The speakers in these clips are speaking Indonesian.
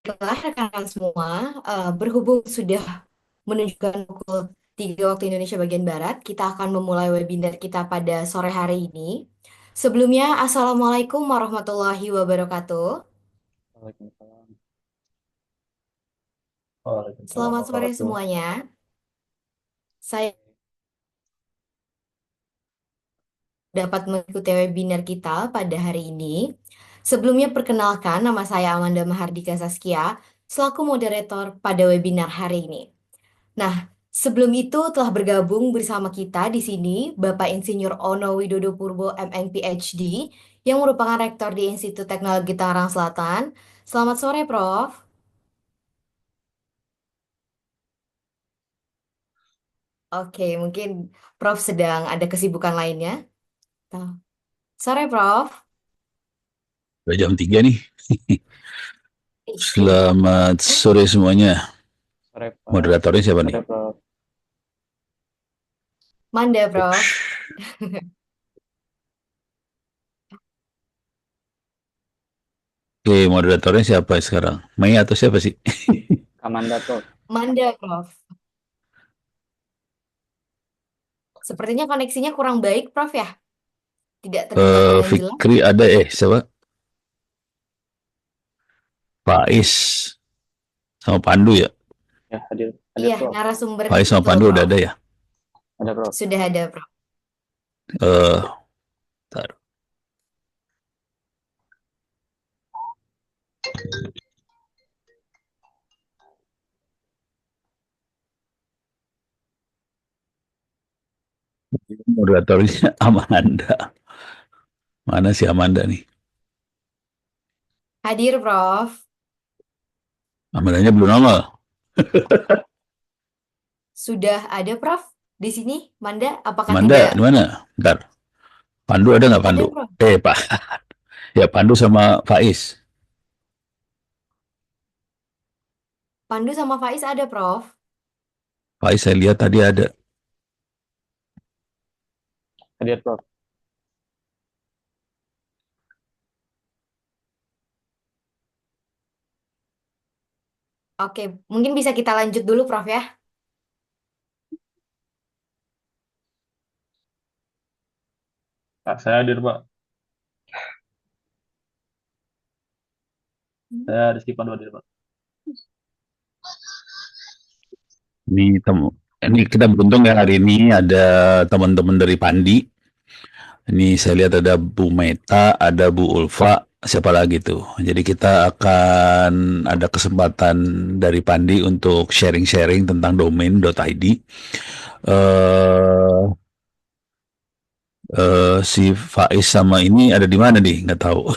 Baiklah, rekan-rekan semua, berhubung sudah menunjukkan pukul 3 waktu Indonesia bagian Barat, kita akan memulai webinar kita pada sore hari ini. Sebelumnya, Assalamualaikum warahmatullahi wabarakatuh. Waalaikumsalam. Waalaikumsalam Selamat sore warahmatullahi semuanya. Saya dapat mengikuti webinar kita pada hari ini. Sebelumnya, perkenalkan, nama saya Amanda Mahardika Saskia, selaku moderator pada webinar hari ini. Nah, sebelum itu telah bergabung bersama kita di sini Bapak Insinyur Ono Widodo Purbo MN PhD yang merupakan rektor di Institut Teknologi Tangerang Selatan. Selamat sore, Prof. Oke, mungkin Prof sedang ada kesibukan lainnya. Tuh. Sore, Prof. Udah jam 3 nih. Iya. Selamat sore semuanya. Sore, Prof. Moderatornya siapa nih? Sore, Prof. Manda, Prof. Ups. Oke, moderatornya siapa sekarang? Mei atau siapa sih? Kamanda, Prof. Manda, Prof. Sepertinya koneksinya kurang baik, Prof ya? Tidak terdengar dengan jelas. Fikri ada siapa? Faiz sama Pandu ya? Ya, hadir. Hadir, Iya, Prof. narasumber Faiz sama betul, Pandu udah Prof. ada ya? Ada, Prof. Sudah ada, Prof. Eh, Bentar. Moderatornya Amanda. Mana si Amanda nih? Hadir, Prof. Amandanya belum nongol. Sudah ada, Prof, di sini. Manda, apakah Amanda tidak di mana? Bentar. Pandu ada nggak Pandu? ada, Prof? Pak. Ya Pandu sama Faiz. Pandu sama Faiz ada, Prof. Faiz saya lihat tadi ada. Hadir, Prof. Oke, mungkin bisa kita lanjut dulu, Prof ya. Pak, saya hadir, Pak. Saya Rizky Pandu hadir, Pak. Ini kita beruntung ya hari ini ada teman-teman dari Pandi. Ini saya lihat ada Bu Meta, ada Bu Ulfa, siapa lagi tuh. Jadi kita akan ada kesempatan dari Pandi untuk sharing-sharing tentang domain.id. Eh si Faiz sama ini ada di mana nih? Nggak tahu.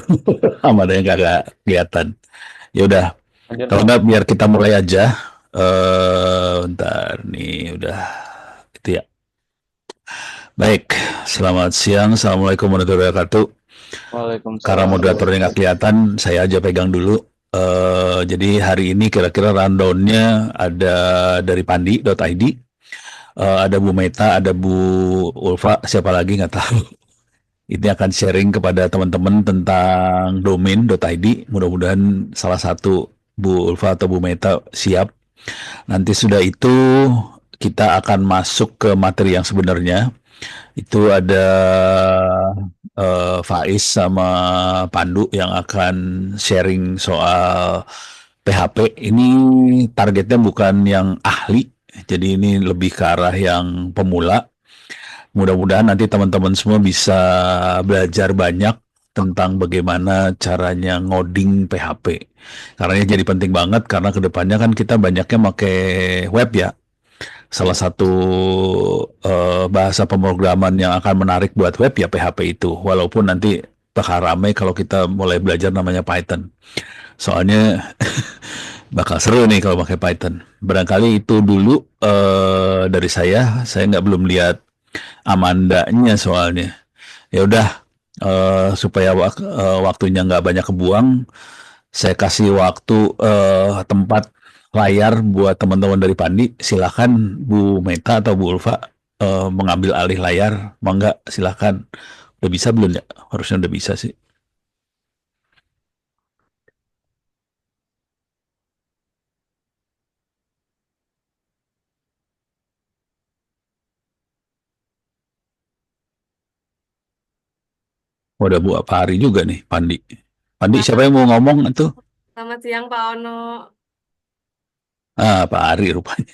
Sama ada yang kagak kelihatan. Ya udah, Hadir, kalau Pak. nggak biar kita mulai aja. Bentar nih udah itu ya. Baik, selamat siang. Assalamualaikum warahmatullahi wabarakatuh. Karena Waalaikumsalam. moderatornya nggak kelihatan, saya aja pegang dulu. Jadi hari ini kira-kira rundownnya ada dari pandi.id, ada Bu Meta, ada Bu Ulfa, siapa lagi nggak tahu. Ini akan sharing kepada teman-teman tentang domain.id. Mudah-mudahan salah satu Bu Ulfa atau Bu Meta siap. Nanti sudah itu kita akan masuk ke materi yang sebenarnya. Itu ada Faiz sama Pandu yang akan sharing soal PHP. Ini targetnya bukan yang ahli, jadi ini lebih ke arah yang pemula. Mudah-mudahan nanti teman-teman semua bisa belajar banyak tentang bagaimana caranya ngoding PHP. Karena ini jadi penting banget karena kedepannya kan kita banyaknya pakai web ya. Salah Ya, satu bahasa pemrograman yang akan menarik buat web ya PHP itu. Walaupun nanti bakal ramai kalau kita mulai belajar namanya Python. Soalnya bakal seru nih kalau pakai Python. Barangkali itu dulu dari saya. Saya nggak belum lihat Amandanya soalnya. Ya udah supaya waktunya nggak banyak kebuang, saya kasih waktu tempat layar buat teman-teman dari Pandi. Silakan Bu Meta atau Bu Ulfa mengambil alih layar. Mangga silakan. Udah bisa belum ya? Harusnya udah bisa sih. Udah berapa hari juga nih, Pandi. Pandi, Ah, siapa yang mau ngomong itu? Selamat siang Pak Ono. Ah, Pak Ari rupanya.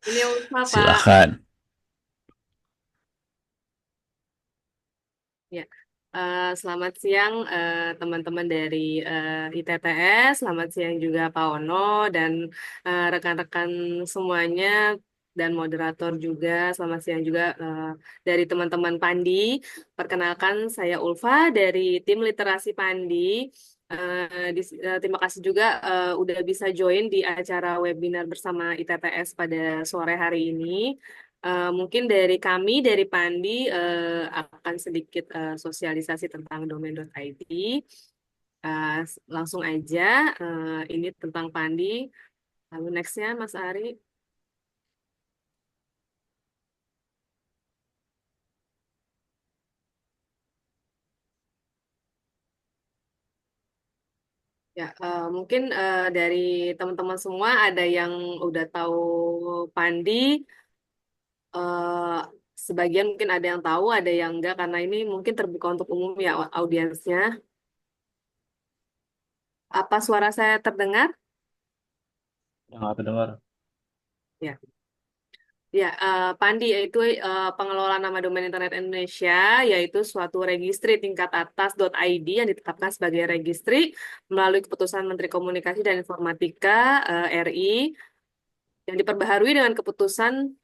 Ini Ulfa Pak. Silakan. Ya. Selamat siang teman-teman dari ITTS. Selamat siang juga Pak Ono dan rekan-rekan semuanya dan moderator juga. Selamat siang juga dari teman-teman Pandi. Perkenalkan saya Ulfa dari tim Literasi Pandi. Terima kasih juga udah bisa join di acara webinar bersama ITTS pada sore hari ini. Mungkin dari kami, dari Pandi, akan sedikit sosialisasi tentang domain.id. Langsung aja, ini tentang Pandi. Lalu nextnya, Mas Ari. Ya, mungkin dari teman-teman semua ada yang udah tahu Pandi. eh, Sebagian mungkin ada yang tahu, ada yang enggak, karena ini mungkin terbuka untuk umum ya audiensnya. Apa suara saya terdengar? Udah nggak terdengar. Ya. Ya, Pandi yaitu pengelola nama domain internet Indonesia, yaitu suatu registri tingkat atas .id yang ditetapkan sebagai registri melalui keputusan Menteri Komunikasi dan Informatika RI yang diperbaharui dengan keputusan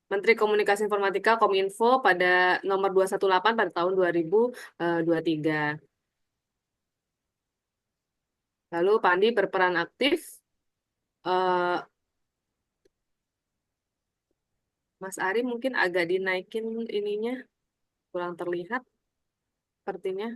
Menteri Komunikasi Informatika Kominfo pada nomor 218 pada tahun 2023. Lalu Pandi berperan aktif. eh, Mas Ari mungkin agak dinaikin ininya, kurang terlihat sepertinya.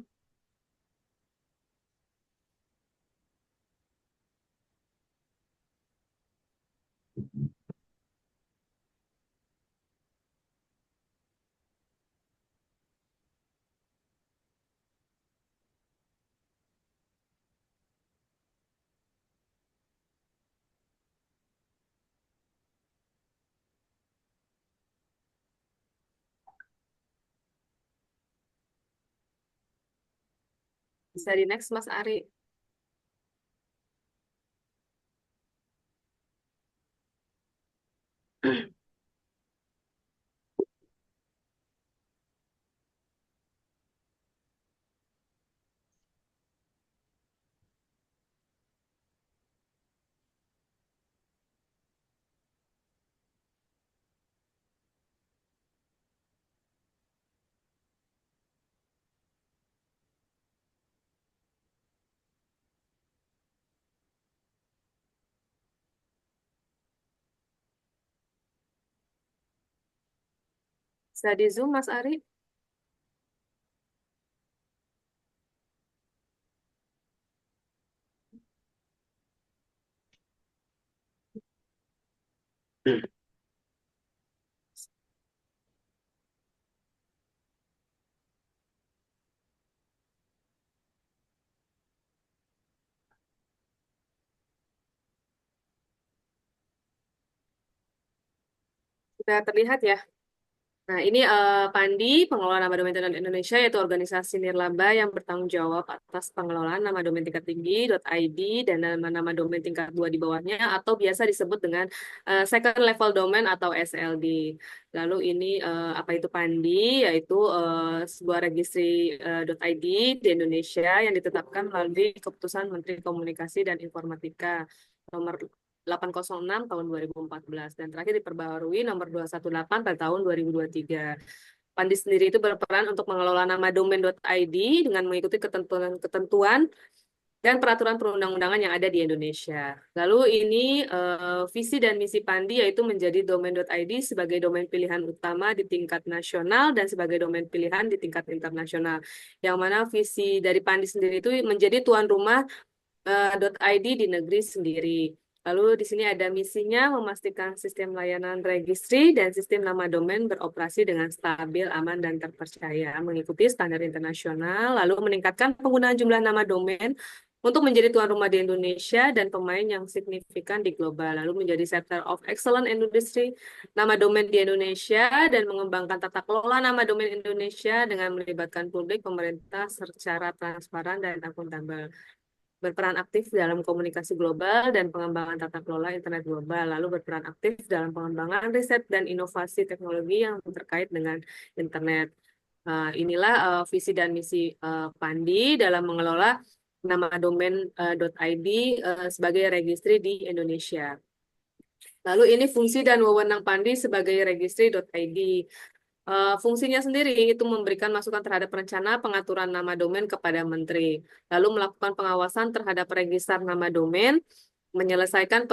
Bisa di next, Mas Ari. Bisa di Zoom, Mas Ari. Sudah terlihat ya? Nah, ini Pandi, pengelola nama domain internet Indonesia, yaitu organisasi nirlaba yang bertanggung jawab atas pengelolaan nama domain tingkat tinggi .id dan nama-nama domain tingkat 2 di bawahnya, atau biasa disebut dengan second level domain atau SLD. Lalu ini apa itu Pandi? Yaitu sebuah registri .id di Indonesia yang ditetapkan melalui keputusan Menteri Komunikasi dan Informatika nomor 806 tahun 2014 dan terakhir diperbaharui nomor 218 pada tahun 2023. Pandi sendiri itu berperan untuk mengelola nama domain.id dengan mengikuti ketentuan-ketentuan dan peraturan perundang-undangan yang ada di Indonesia. Lalu ini visi dan misi Pandi yaitu menjadi domain.id sebagai domain pilihan utama di tingkat nasional dan sebagai domain pilihan di tingkat internasional. Yang mana visi dari Pandi sendiri itu menjadi tuan rumah .id di negeri sendiri. Lalu di sini ada misinya memastikan sistem layanan registri dan sistem nama domain beroperasi dengan stabil, aman, dan terpercaya, mengikuti standar internasional, lalu meningkatkan penggunaan jumlah nama domain untuk menjadi tuan rumah di Indonesia dan pemain yang signifikan di global, lalu menjadi Center of Excellence Industry nama domain di Indonesia dan mengembangkan tata kelola nama domain Indonesia dengan melibatkan publik, pemerintah secara transparan dan akuntabel. Berperan aktif dalam komunikasi global dan pengembangan tata kelola internet global, lalu berperan aktif dalam pengembangan riset dan inovasi teknologi yang terkait dengan internet. Inilah visi dan misi Pandi dalam mengelola nama domain .id sebagai registry di Indonesia. Lalu ini fungsi dan wewenang Pandi sebagai registry.id. Fungsinya sendiri itu memberikan masukan terhadap rencana pengaturan nama domain kepada menteri, lalu melakukan pengawasan terhadap register nama domain, menyelesaikan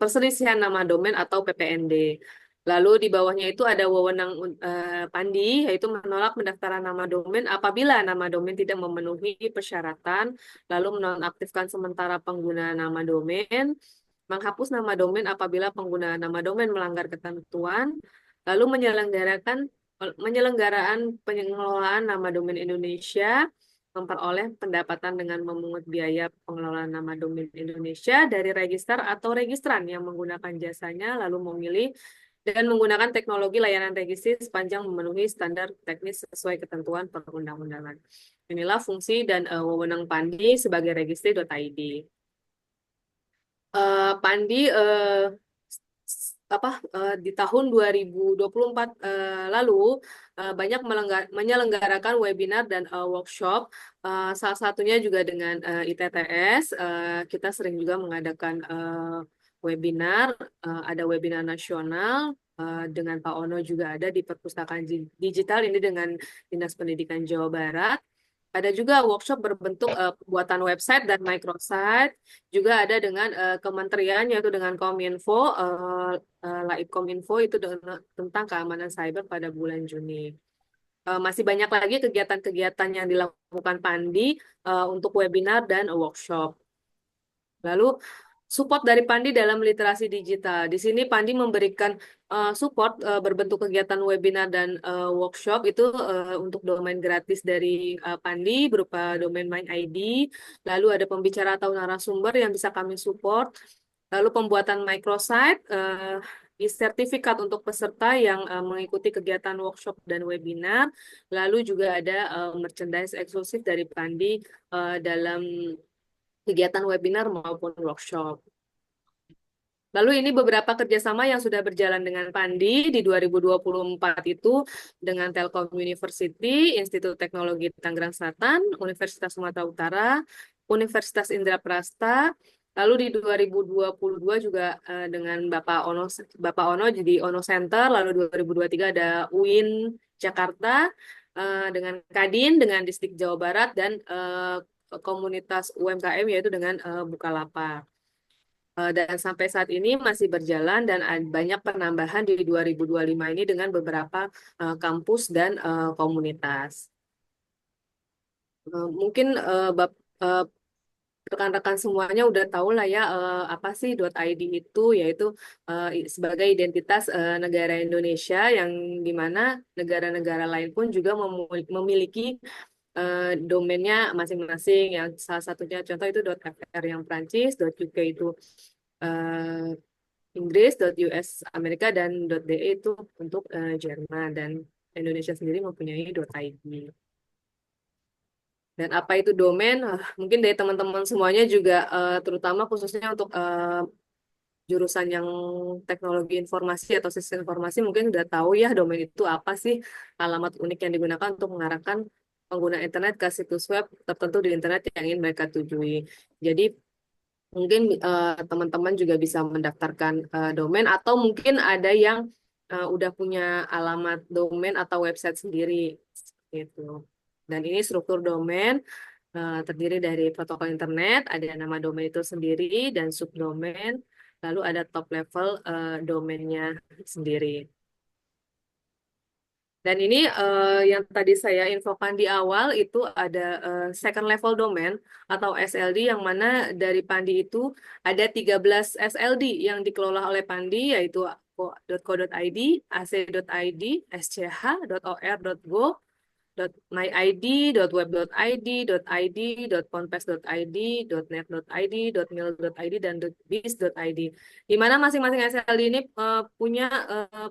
perselisihan nama domain atau PPND. Lalu di bawahnya itu ada wewenang Pandi, yaitu menolak pendaftaran nama domain apabila nama domain tidak memenuhi persyaratan, lalu menonaktifkan sementara pengguna nama domain, menghapus nama domain apabila pengguna nama domain melanggar ketentuan, lalu penyelenggaraan pengelolaan nama domain Indonesia, memperoleh pendapatan dengan memungut biaya pengelolaan nama domain Indonesia dari register atau registran yang menggunakan jasanya, lalu memilih dan menggunakan teknologi layanan registri sepanjang memenuhi standar teknis sesuai ketentuan perundang-undangan. Inilah fungsi dan wewenang Pandi sebagai registry.id. Pandi di tahun 2024 lalu banyak menyelenggarakan webinar dan workshop, salah satunya juga dengan ITTS. Kita sering juga mengadakan webinar, ada webinar nasional dengan Pak Ono juga ada di Perpustakaan Digital ini dengan Dinas Pendidikan Jawa Barat. Ada juga workshop berbentuk pembuatan website dan microsite. Juga ada dengan kementerian, yaitu dengan Kominfo, Laipkominfo itu tentang keamanan cyber pada bulan Juni. Masih banyak lagi kegiatan-kegiatan yang dilakukan Pandi untuk webinar dan workshop. Lalu support dari Pandi dalam literasi digital. Di sini Pandi memberikan support berbentuk kegiatan webinar dan workshop itu untuk domain gratis dari Pandi berupa domain main ID. Lalu ada pembicara atau narasumber yang bisa kami support. Lalu pembuatan microsite, sertifikat untuk peserta yang mengikuti kegiatan workshop dan webinar. Lalu juga ada merchandise eksklusif dari Pandi dalam kegiatan webinar maupun workshop. Lalu ini beberapa kerjasama yang sudah berjalan dengan Pandi di 2024 itu dengan Telkom University, Institut Teknologi Tangerang Selatan, Universitas Sumatera Utara, Universitas Indraprasta. Lalu di 2022 juga dengan Bapak Ono jadi Ono Center. Lalu 2023 ada UIN Jakarta dengan Kadin, dengan Distrik Jawa Barat dan komunitas UMKM yaitu dengan Bukalapak. Dan sampai saat ini masih berjalan dan banyak penambahan di 2025 ini dengan beberapa kampus dan komunitas. Mungkin rekan-rekan semuanya udah tahu lah ya apa sih .id itu, yaitu sebagai identitas negara Indonesia yang dimana negara-negara lain pun juga memiliki domainnya masing-masing, yang salah satunya contoh itu .fr yang Prancis, .uk itu Inggris, .us Amerika, dan .de itu untuk Jerman, dan Indonesia sendiri mempunyai .id. Dan apa itu domain? Mungkin dari teman-teman semuanya juga terutama khususnya untuk jurusan yang teknologi informasi atau sistem informasi mungkin sudah tahu ya domain itu apa sih, alamat unik yang digunakan untuk mengarahkan pengguna internet ke situs web tertentu di internet yang ingin mereka tujui. Jadi mungkin teman-teman juga bisa mendaftarkan domain atau mungkin ada yang udah punya alamat domain atau website sendiri gitu. Dan ini struktur domain terdiri dari protokol internet, ada nama domain itu sendiri dan subdomain, lalu ada top level domainnya sendiri. Dan ini yang tadi saya infokan di awal itu ada second level domain atau SLD, yang mana dari Pandi itu ada 13 SLD yang dikelola oleh Pandi, yaitu .co.id, ac.id, sch.or.go, .myid, .web.id, .id, .ponpes.id, .net.id, .mil.id, dan .biz.id. Di mana masing-masing SLD ini punya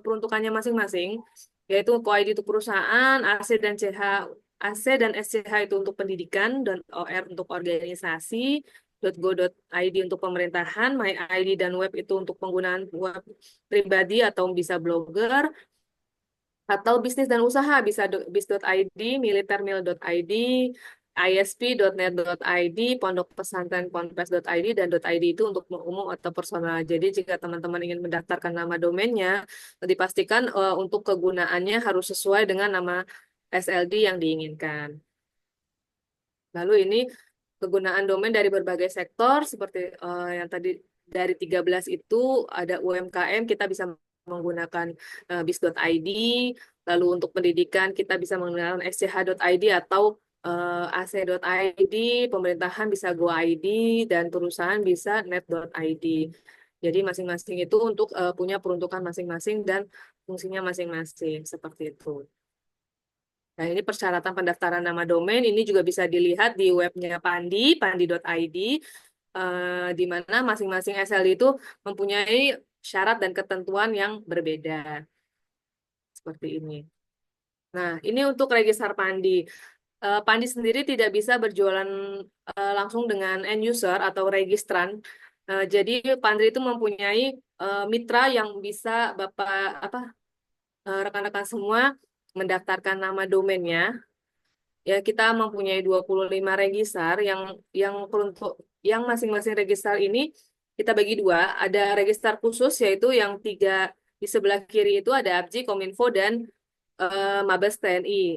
peruntukannya masing-masing, yaitu co-id itu perusahaan, AC dan SCH itu untuk pendidikan, dan OR untuk organisasi, .go.id untuk pemerintahan, MyID dan web itu untuk penggunaan web pribadi atau bisa blogger, atau bisnis dan usaha bisa bis.id, militermil.id, isp.net.id, pondok pesantren ponpes.id, dan .id itu untuk umum atau personal. Jadi jika teman-teman ingin mendaftarkan nama domainnya, dipastikan untuk kegunaannya harus sesuai dengan nama SLD yang diinginkan. Lalu ini kegunaan domain dari berbagai sektor seperti yang tadi dari 13 itu ada UMKM, kita bisa menggunakan bis.id, lalu untuk pendidikan kita bisa menggunakan sch.id atau ac.id, pemerintahan bisa go.id, dan perusahaan bisa net.id. Jadi masing-masing itu untuk punya peruntukan masing-masing dan fungsinya masing-masing, seperti itu. Nah, ini persyaratan pendaftaran nama domain ini juga bisa dilihat di webnya Pandi, pandi.id, di mana masing-masing SLD itu mempunyai syarat dan ketentuan yang berbeda. Seperti ini. Nah, ini untuk register Pandi. Pandi sendiri tidak bisa berjualan langsung dengan end user atau registran. Jadi Pandi itu mempunyai mitra yang bisa Bapak apa rekan-rekan semua mendaftarkan nama domainnya. Ya, kita mempunyai 25 register yang peruntuk yang masing-masing register ini kita bagi dua. Ada register khusus yaitu yang 3 di sebelah kiri itu ada ABJI, Kominfo, dan Mabes TNI.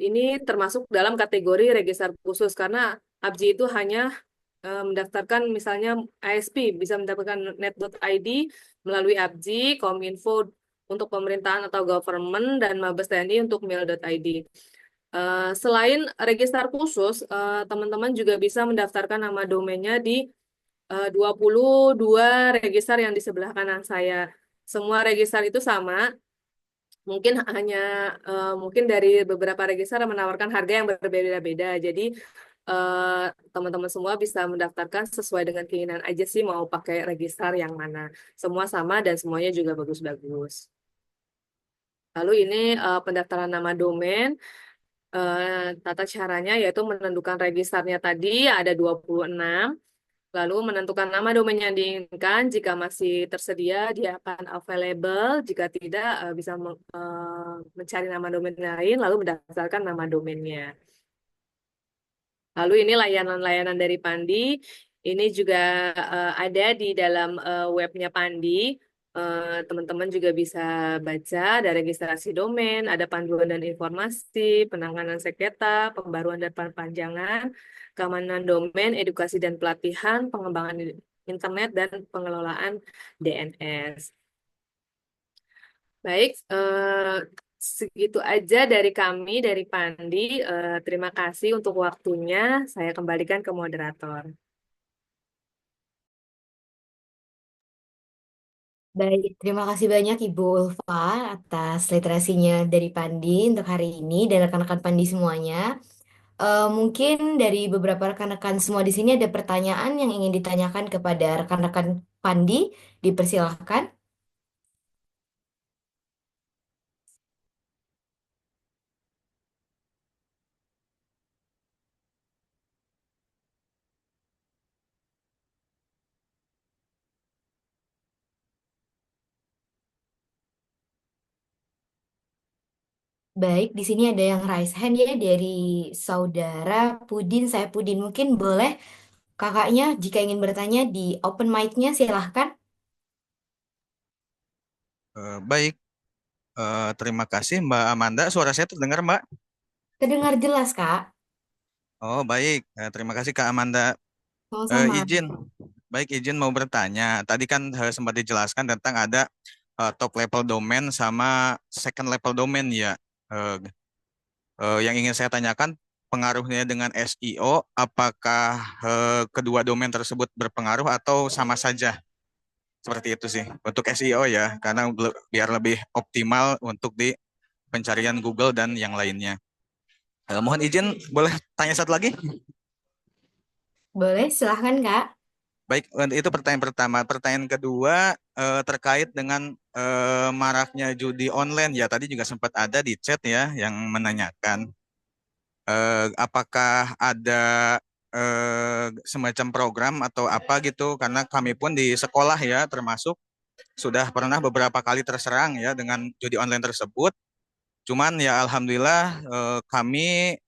Ini termasuk dalam kategori register khusus karena ABJI itu hanya mendaftarkan misalnya ISP, bisa mendapatkan net.id melalui ABJI, Kominfo untuk pemerintahan atau government, dan Mabes TNI untuk mil.id. Selain register khusus, teman-teman juga bisa mendaftarkan nama domainnya di 22 register yang di sebelah kanan saya. Semua register itu sama, mungkin hanya mungkin dari beberapa register menawarkan harga yang berbeda-beda. Jadi teman-teman semua bisa mendaftarkan sesuai dengan keinginan aja sih mau pakai register yang mana. Semua sama dan semuanya juga bagus-bagus. Lalu ini pendaftaran nama domain. Tata caranya yaitu menentukan registernya tadi ada 26, lalu menentukan nama domain yang diinginkan. Jika masih tersedia dia akan available, jika tidak bisa mencari nama domain lain lalu mendaftarkan nama domainnya. Lalu ini layanan-layanan dari Pandi, ini juga ada di dalam webnya Pandi. Teman-teman juga bisa baca, ada registrasi domain, ada panduan dan informasi, penanganan sengketa, pembaruan dan perpanjangan, keamanan domain, edukasi dan pelatihan, pengembangan internet, dan pengelolaan DNS. Baik, segitu aja dari kami, dari Pandi. Terima kasih untuk waktunya. Saya kembalikan ke moderator. Baik, terima kasih banyak Ibu Ulfa atas literasinya dari Pandi untuk hari ini dan rekan-rekan Pandi semuanya. Mungkin dari beberapa rekan-rekan semua di sini ada pertanyaan yang ingin ditanyakan kepada rekan-rekan Pandi, dipersilahkan. Baik, di sini ada yang raise hand ya dari saudara Pudin. Saya Pudin, mungkin boleh kakaknya jika ingin bertanya di open mic-nya silahkan. Baik, terima kasih Mbak Amanda. Suara saya terdengar Mbak? Terdengar jelas, Kak. Oh baik, terima kasih Kak Amanda. Sama-sama. Izin mau bertanya. Tadi kan sempat dijelaskan tentang ada top level domain sama second level domain ya. Eh, yang ingin saya tanyakan pengaruhnya dengan SEO, apakah kedua domain tersebut berpengaruh atau sama saja? Seperti itu sih untuk SEO ya, karena biar lebih optimal untuk di pencarian Google dan yang lainnya. Mohon izin, boleh tanya satu lagi? Boleh, silahkan Kak. Baik, itu pertanyaan pertama. Pertanyaan kedua terkait dengan maraknya judi online ya. Tadi juga sempat ada di chat ya yang menanyakan apakah ada semacam program atau apa gitu. Karena kami pun di sekolah ya termasuk sudah pernah beberapa kali terserang ya dengan judi online tersebut. Cuman ya alhamdulillah kami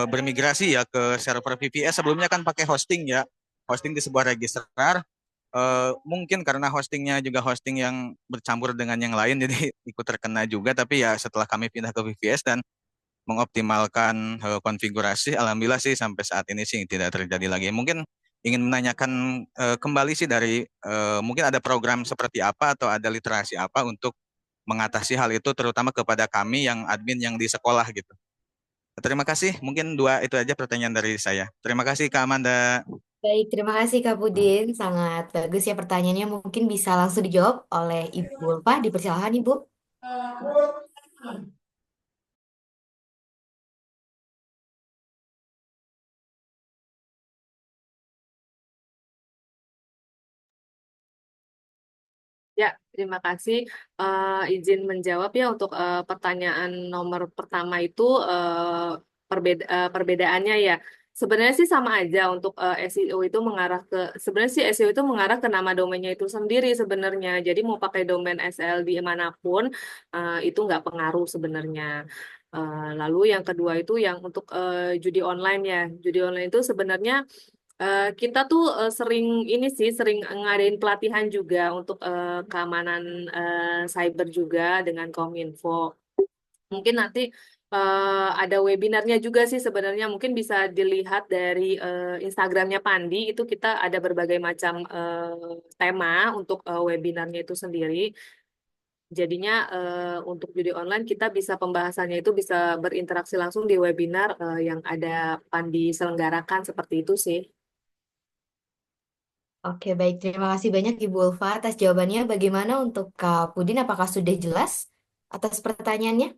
bermigrasi ya ke server VPS. Sebelumnya kan pakai hosting ya, hosting di sebuah registrar. Mungkin karena hostingnya juga hosting yang bercampur dengan yang lain, jadi ikut terkena juga. Tapi ya setelah kami pindah ke VPS dan mengoptimalkan konfigurasi, alhamdulillah sih sampai saat ini sih tidak terjadi lagi. Mungkin ingin menanyakan kembali sih dari mungkin ada program seperti apa atau ada literasi apa untuk mengatasi hal itu terutama kepada kami yang admin yang di sekolah gitu. Terima kasih. Mungkin dua itu aja pertanyaan dari saya. Terima kasih Kak Amanda. Baik, terima kasih Kak Pudin. Sangat bagus ya pertanyaannya. Mungkin bisa langsung dijawab oleh Ibu Ulfa. Dipersilakan Ibu. Ya, terima kasih. Izin menjawab ya untuk pertanyaan nomor pertama itu perbedaannya ya. Sebenarnya sih sama aja untuk SEO itu mengarah ke sebenarnya sih SEO itu mengarah ke nama domainnya itu sendiri sebenarnya. Jadi mau pakai domain SL di manapun itu nggak pengaruh sebenarnya. Lalu yang kedua itu yang untuk judi online ya. Judi online itu sebenarnya kita tuh sering ini sih sering ngadain pelatihan juga untuk keamanan cyber juga dengan Kominfo. Mungkin nanti ada webinarnya juga sih sebenarnya mungkin bisa dilihat dari Instagramnya Pandi itu kita ada berbagai macam tema untuk webinarnya itu sendiri. Jadinya untuk judi online kita bisa pembahasannya itu bisa berinteraksi langsung di webinar yang ada Pandi selenggarakan seperti itu sih. Oke, baik. Terima kasih banyak Ibu Ulfa atas jawabannya. Bagaimana untuk Kak Pudin? Apakah sudah jelas atas pertanyaannya?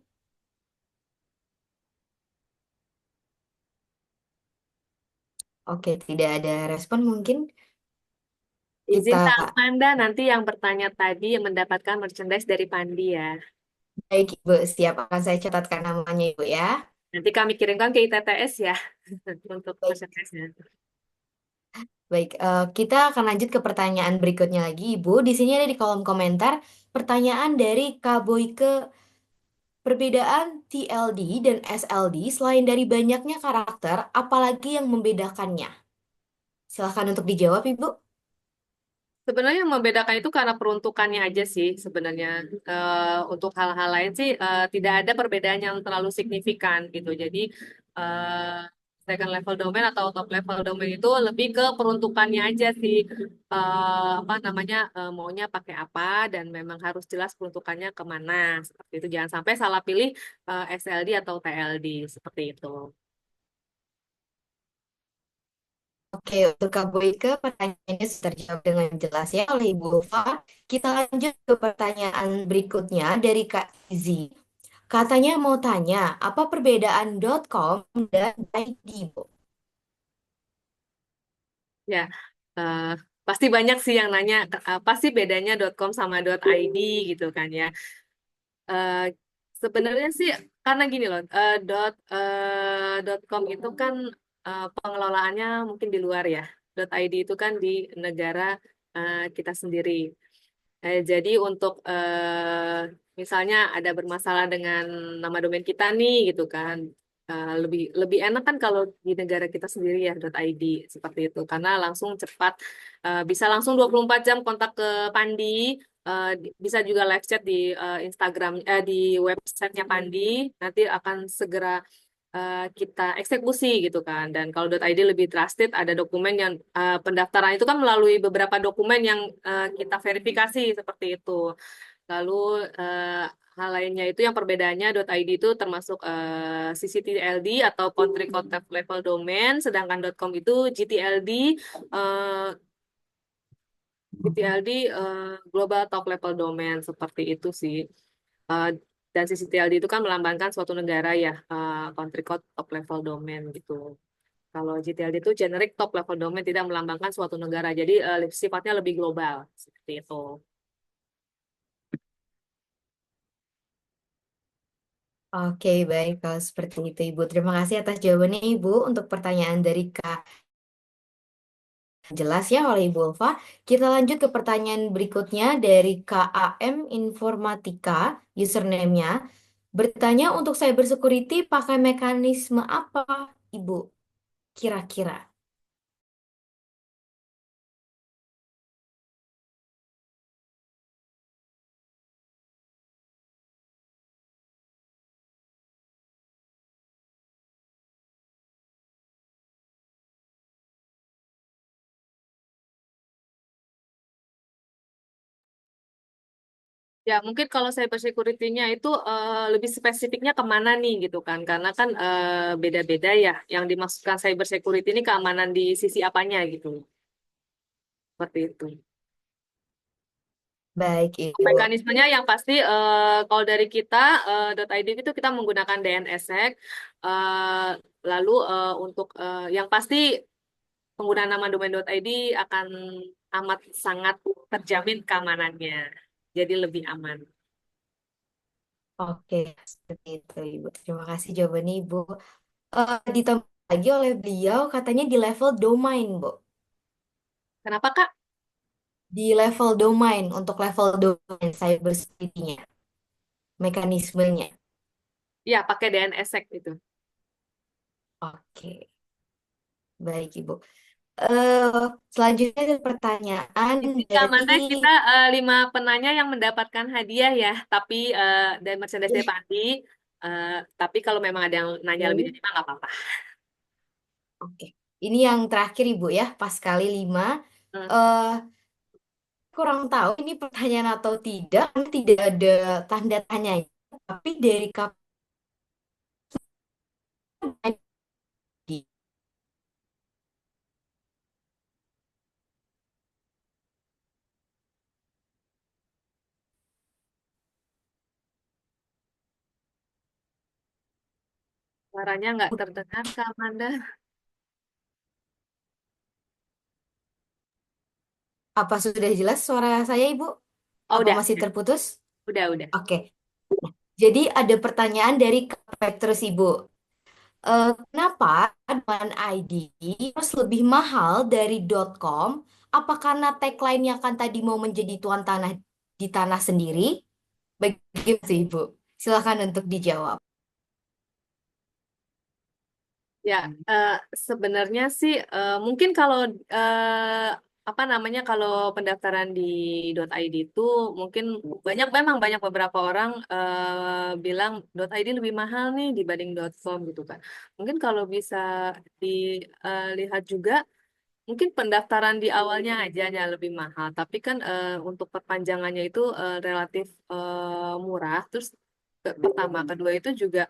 Oke, tidak ada respon mungkin. Izin Kita Kak Amanda, nanti yang bertanya tadi yang mendapatkan merchandise dari Pandi ya. baik Ibu, siap akan saya catatkan namanya Ibu ya. Nanti kami kirimkan ke ITTS ya untuk Baik, merchandise-nya. baik. Kita akan lanjut ke pertanyaan berikutnya lagi Ibu. Di sini ada di kolom komentar pertanyaan dari Kak Boyke. Perbedaan TLD dan SLD selain dari banyaknya karakter, apalagi yang membedakannya? Silahkan untuk dijawab Ibu. Sebenarnya yang membedakan itu karena peruntukannya aja sih sebenarnya. Untuk hal-hal lain sih tidak ada perbedaan yang terlalu signifikan gitu. Jadi eh, second level domain atau top level domain itu lebih ke peruntukannya aja sih. Apa namanya maunya pakai apa dan memang harus jelas peruntukannya kemana. Seperti itu. Jangan sampai salah pilih SLD atau TLD seperti itu. Oke, untuk Kak Boyke, pertanyaannya sudah terjawab dengan jelas ya oleh Ibu Ulfa. Kita lanjut ke pertanyaan berikutnya dari Kak Izzy. Katanya mau tanya, apa perbedaan .com dan .id, Bu? Ya, eh, pasti banyak sih yang nanya apa sih bedanya .com sama .id gitu kan ya. Eh, Sebenarnya sih karena gini loh, .com itu kan pengelolaannya mungkin di luar ya. .id itu kan di negara kita sendiri. Jadi untuk misalnya ada bermasalah dengan nama domain kita nih gitu kan. Lebih lebih enak kan kalau di negara kita sendiri ya .id seperti itu karena langsung cepat bisa langsung 24 jam kontak ke Pandi. Bisa juga live chat di Instagram di websitenya Pandi nanti akan segera kita eksekusi gitu kan. Dan kalau .id lebih drastis, ada dokumen yang pendaftaran itu kan melalui beberapa dokumen yang kita verifikasi seperti itu. Lalu hal lainnya itu yang perbedaannya .id itu termasuk CCTLD atau Country Contact Level Domain, sedangkan .com itu GTLD eh, GTLD Global Top Level Domain seperti itu sih. Eh, Dan CCTLD itu kan melambangkan suatu negara ya, country code top level domain gitu. Kalau GTLD itu generic top level domain, tidak melambangkan suatu negara. Jadi sifatnya lebih global seperti itu. Oke, baik kalau seperti itu Ibu. Terima kasih atas jawabannya Ibu untuk pertanyaan dari Kak. Jelas ya oleh Ibu Ulfa. Kita lanjut ke pertanyaan berikutnya dari KAM Informatika, username-nya. Bertanya untuk cyber security pakai mekanisme apa, Ibu? Kira-kira. Ya, mungkin kalau cyber security-nya itu lebih spesifiknya kemana nih gitu kan. Karena kan beda-beda ya. Yang dimaksudkan cyber security ini keamanan di sisi apanya gitu. Seperti itu. Baik, Ibu. Mekanismenya yang pasti kalau dari kita .id itu kita menggunakan DNSSEC. eh, Lalu untuk yang pasti penggunaan nama domain.id akan amat sangat terjamin keamanannya. Jadi lebih aman. Oke, seperti itu, Ibu. Terima kasih jawabannya, Ibu. Ditambah lagi oleh beliau, katanya di level domain, Bu. Kenapa Kak? Di level domain, untuk level domain cyber security-nya, mekanismenya. Ya, pakai DNSSEC itu. Oke, baik, Ibu. Eh, Selanjutnya ada pertanyaan Di sini dari Amanda kita 5 penanya yang mendapatkan hadiah ya, tapi dari merchandise dari Pandi. Tapi kalau memang ada yang nanya lebih dari 5 nggak apa-apa. Oke, ini yang terakhir Ibu ya, pas kali 5. Hmm. Eh Kurang tahu ini pertanyaan atau tidak, karena tidak ada tanda tanya. Tapi dari KPI, Suaranya nggak terdengar Kak Amanda. apa sudah jelas suara saya Ibu? Oh Apa udah, masih terputus? udah. Oke, jadi ada pertanyaan dari Petrus Ibu. Kenapa domain ID harus lebih mahal dari .com? Apa karena tagline-nya kan tadi mau menjadi tuan tanah di tanah sendiri? Bagaimana sih, Ibu? Silakan untuk dijawab. Ya, sebenarnya sih mungkin kalau eh, apa namanya kalau pendaftaran di .id itu mungkin memang banyak beberapa orang bilang .id lebih mahal nih dibanding .com gitu kan. Mungkin kalau bisa dilihat juga mungkin pendaftaran di awalnya aja yang lebih mahal, tapi kan untuk perpanjangannya itu relatif murah. Terus pertama, kedua itu juga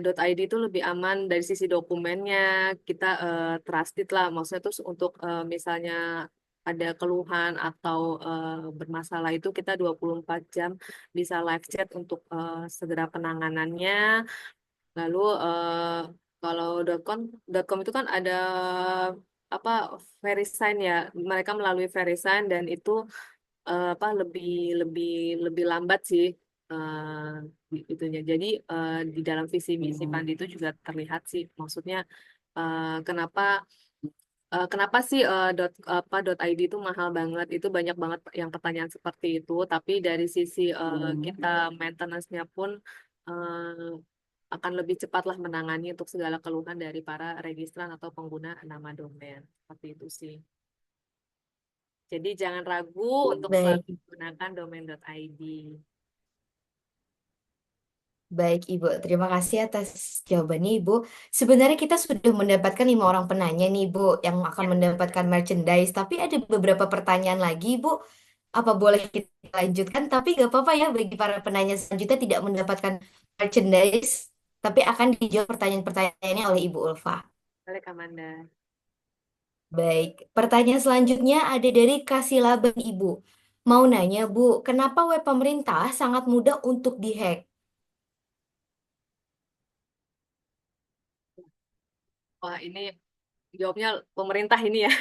.id itu lebih aman dari sisi dokumennya, kita trusted lah, maksudnya terus untuk misalnya ada keluhan atau bermasalah itu kita 24 jam bisa live chat untuk segera penanganannya. Lalu kalau .com itu kan ada apa VeriSign ya, mereka melalui VeriSign dan itu apa lebih lebih lambat sih itunya. Jadi di dalam visi misi Pandi itu juga terlihat sih, maksudnya kenapa kenapa sih .id itu mahal banget? Itu banyak banget yang pertanyaan seperti itu. Tapi dari sisi kita maintenance-nya pun akan lebih cepatlah menangani untuk segala keluhan dari para registran atau pengguna nama domain. Seperti itu sih. Jadi jangan ragu untuk selalu Baik, menggunakan domain.id. baik Ibu. Terima kasih atas jawabannya Ibu. Sebenarnya kita sudah mendapatkan 5 orang penanya nih Ibu yang akan Ya. mendapatkan merchandise. Tapi ada beberapa pertanyaan lagi Ibu. Apa boleh kita lanjutkan? Tapi gak apa-apa ya bagi para penanya selanjutnya tidak mendapatkan merchandise. Tapi akan dijawab pertanyaan-pertanyaannya oleh Ibu Ulfa. Boleh, Kamanda. Baik, pertanyaan selanjutnya ada dari Kasilaban Ibu. Mau nanya Bu, kenapa web pemerintah sangat mudah untuk dihack? Wah, ini jawabnya pemerintah ini ya.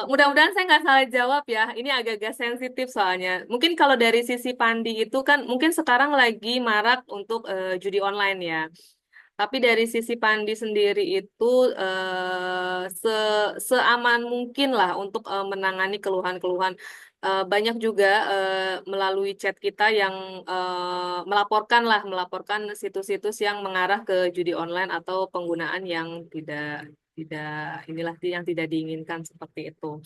Mudah-mudahan saya nggak salah jawab ya. Ini agak-agak sensitif soalnya. Mungkin kalau dari sisi Pandi itu kan mungkin sekarang lagi marak untuk judi online ya. Tapi dari sisi Pandi sendiri itu seaman mungkin lah untuk menangani keluhan-keluhan. Banyak juga melalui chat kita yang melaporkan situs-situs yang mengarah ke judi online atau penggunaan yang tidak tidak inilah yang tidak diinginkan seperti itu.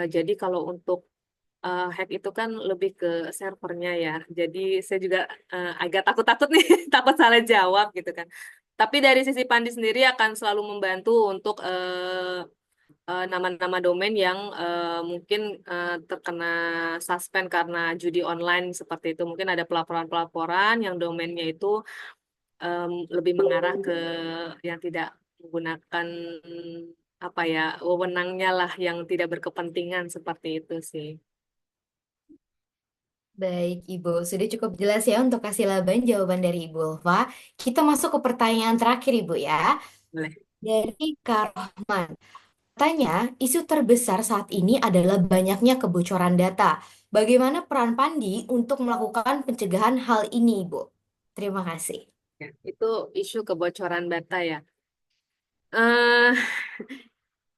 Jadi kalau untuk hack itu kan lebih ke servernya ya. Jadi saya juga agak takut-takut nih, takut salah jawab gitu kan. Tapi dari sisi Pandi sendiri akan selalu membantu untuk nama-nama domain yang mungkin terkena suspend karena judi online seperti itu. Mungkin ada pelaporan-pelaporan yang domainnya itu lebih mengarah ke yang tidak menggunakan apa ya wewenangnya lah yang tidak berkepentingan seperti itu sih. Baik, Ibu. Sudah cukup jelas ya untuk kasih laban jawaban dari Ibu Ulfa. Kita masuk ke pertanyaan terakhir, Ibu ya. Boleh. Dari Kak Rohman. Katanya, isu terbesar saat ini adalah banyaknya kebocoran data. Bagaimana peran Pandi untuk melakukan pencegahan hal ini, Ibu? Terima kasih. Ya, itu isu kebocoran data ya. eh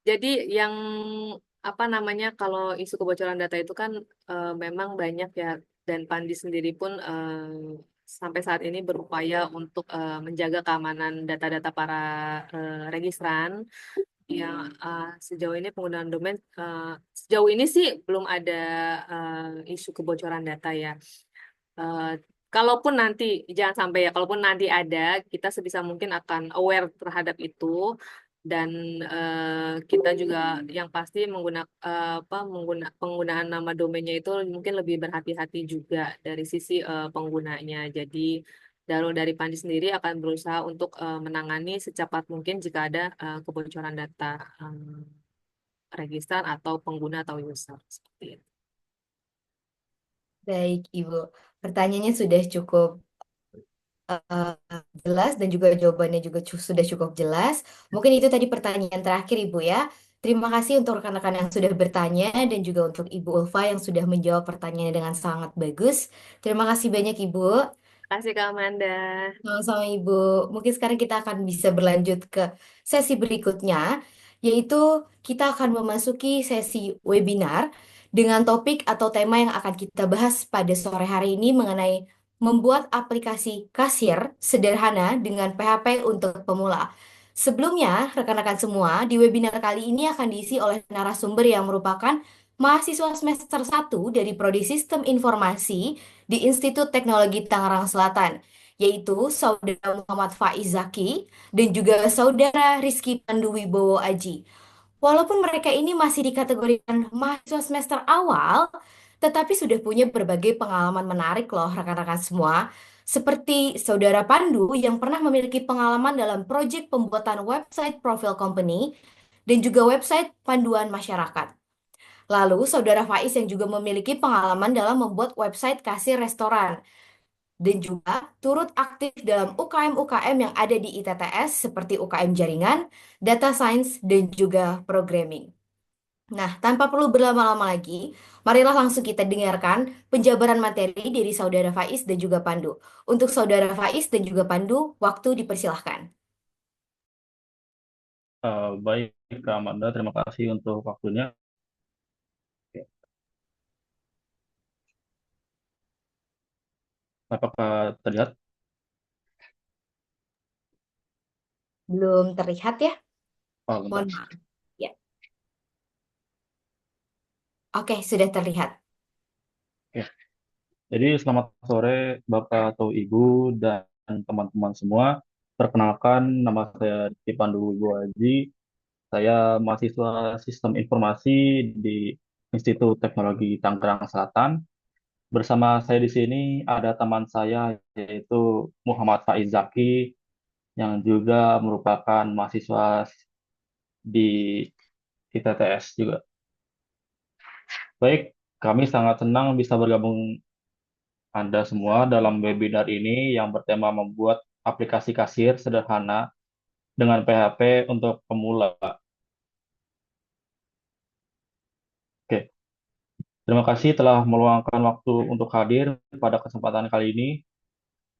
jadi yang apa namanya kalau isu kebocoran data itu kan memang banyak ya dan Pandi sendiri pun sampai saat ini berupaya untuk menjaga keamanan data-data para registran. Ya, sejauh ini penggunaan domain sejauh ini sih belum ada isu kebocoran data ya. Eh, Kalaupun nanti, jangan sampai ya, kalaupun nanti ada, kita sebisa mungkin akan aware terhadap itu dan kita juga yang pasti penggunaan nama domainnya itu mungkin lebih berhati-hati juga dari sisi penggunanya. Jadi dari Pandi sendiri akan berusaha untuk menangani secepat mungkin jika ada kebocoran data registran atau pengguna atau user seperti itu. Baik, Ibu. Pertanyaannya sudah cukup eh, jelas dan juga jawabannya juga sudah cukup jelas. Mungkin itu tadi pertanyaan terakhir Ibu ya. Terima kasih untuk rekan-rekan yang sudah bertanya dan juga untuk Ibu Ulfa yang sudah menjawab pertanyaannya dengan sangat bagus. Terima kasih banyak Ibu. Terima kasih Kak Amanda. Sama-sama Ibu. Mungkin sekarang kita akan bisa berlanjut ke sesi berikutnya, yaitu kita akan memasuki sesi webinar dengan topik atau tema yang akan kita bahas pada sore hari ini mengenai membuat aplikasi kasir sederhana dengan PHP untuk pemula. Sebelumnya, rekan-rekan semua, di webinar kali ini akan diisi oleh narasumber yang merupakan mahasiswa semester 1 dari Prodi Sistem Informasi di Institut Teknologi Tangerang Selatan, yaitu Saudara Muhammad Faiz Zaki dan juga Saudara Rizky Pandu Wibowo Aji. Walaupun mereka ini masih dikategorikan mahasiswa semester awal, tetapi sudah punya berbagai pengalaman menarik loh rekan-rekan semua. Seperti Saudara Pandu yang pernah memiliki pengalaman dalam proyek pembuatan website profil company dan juga website panduan masyarakat. Lalu Saudara Faiz yang juga memiliki pengalaman dalam membuat website kasir restoran dan juga turut aktif dalam UKM-UKM yang ada di ITTS seperti UKM Jaringan, Data Science, dan juga Programming. Nah, tanpa perlu berlama-lama lagi, marilah langsung kita dengarkan penjabaran materi dari Saudara Faiz dan juga Pandu. Untuk Saudara Faiz dan juga Pandu, waktu dipersilahkan. Baik, Kak Amanda, terima kasih untuk waktunya. Oke. Apakah terlihat? Belum terlihat ya? Oh, Mohon bentar. maaf. Ya. Oke, sudah terlihat. Oke. Jadi selamat sore Bapak atau Ibu dan teman-teman semua. Perkenalkan, nama saya Rizky Pandu Wibowo Aji. Saya mahasiswa Sistem Informasi di Institut Teknologi Tangerang Selatan. Bersama saya di sini ada teman saya yaitu Muhammad Faiz Zaki yang juga merupakan mahasiswa di ITTS juga. Baik, kami sangat senang bisa bergabung Anda semua dalam webinar ini yang bertema membuat aplikasi kasir sederhana dengan PHP untuk pemula. Oke, terima kasih telah meluangkan waktu untuk hadir pada kesempatan kali ini.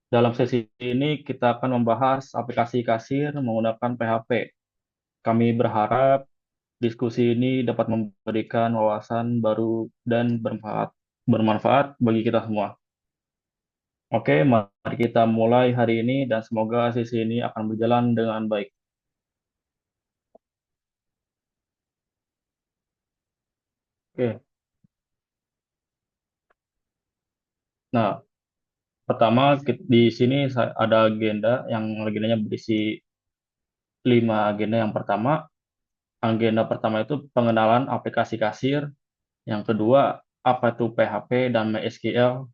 Dalam sesi ini kita akan membahas aplikasi kasir menggunakan PHP. Kami berharap diskusi ini dapat memberikan wawasan baru dan bermanfaat bagi kita semua. Oke, mari kita mulai hari ini dan semoga sesi ini akan berjalan dengan baik. Oke, nah pertama di sini ada agenda yang agendanya berisi 5 agenda. Yang pertama, agenda pertama itu pengenalan aplikasi kasir. Yang kedua, apa itu PHP dan MySQL.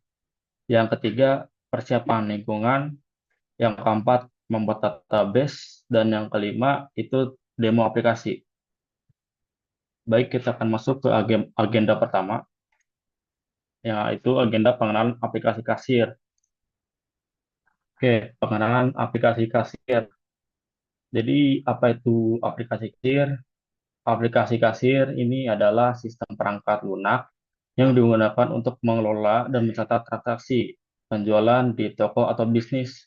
Yang ketiga, persiapan lingkungan. Yang keempat, membuat database. Dan yang kelima, itu demo aplikasi. Baik, kita akan masuk ke agenda pertama, yaitu agenda pengenalan aplikasi kasir. Oke, pengenalan aplikasi kasir. Jadi, apa itu aplikasi kasir? Aplikasi kasir ini adalah sistem perangkat lunak yang digunakan untuk mengelola dan mencatat transaksi penjualan di toko atau bisnis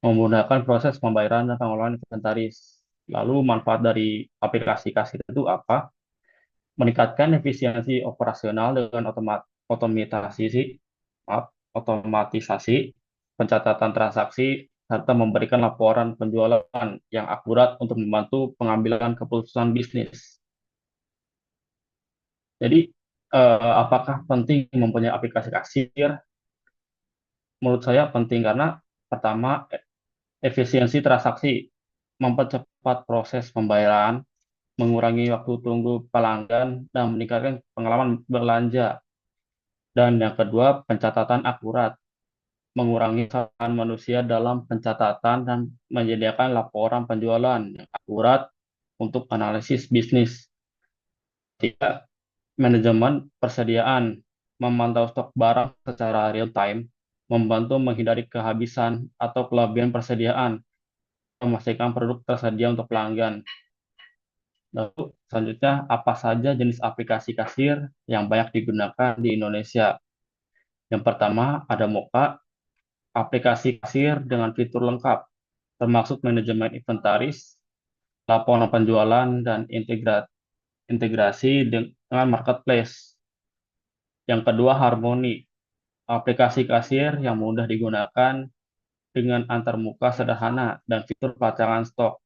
menggunakan proses pembayaran dan pengelolaan inventaris. Lalu manfaat dari aplikasi kasir itu apa? Meningkatkan efisiensi operasional dengan otomatisasi pencatatan transaksi serta memberikan laporan penjualan yang akurat untuk membantu pengambilan keputusan bisnis. Jadi, apakah penting mempunyai aplikasi kasir? Menurut saya penting karena pertama, efisiensi transaksi, mempercepat proses pembayaran, mengurangi waktu tunggu pelanggan, dan meningkatkan pengalaman belanja. Dan yang kedua, pencatatan akurat, mengurangi kesalahan manusia dalam pencatatan dan menyediakan laporan penjualan yang akurat untuk analisis bisnis. Tiga, manajemen persediaan, memantau stok barang secara real time, membantu menghindari kehabisan atau kelebihan persediaan, memastikan produk tersedia untuk pelanggan. Lalu selanjutnya, apa saja jenis aplikasi kasir yang banyak digunakan di Indonesia? Yang pertama ada Moka, aplikasi kasir dengan fitur lengkap, termasuk manajemen inventaris, laporan penjualan, dan integrasi dengan marketplace. Yang kedua Harmoni, aplikasi kasir yang mudah digunakan dengan antarmuka sederhana dan fitur pelacakan stok.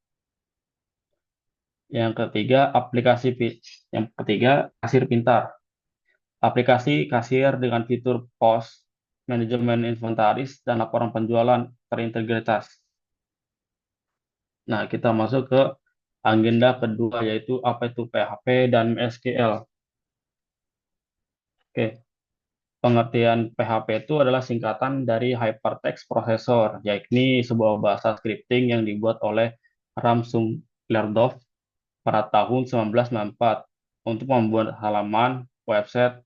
Yang ketiga kasir pintar, aplikasi kasir dengan fitur POS, manajemen inventaris, dan laporan penjualan terintegritas. Nah, kita masuk ke agenda kedua, yaitu apa itu PHP dan MySQL. Oke, pengertian PHP itu adalah singkatan dari Hypertext Processor, yaitu sebuah bahasa scripting yang dibuat oleh Ramsung Lerdorf pada tahun 1994 untuk membuat halaman, website,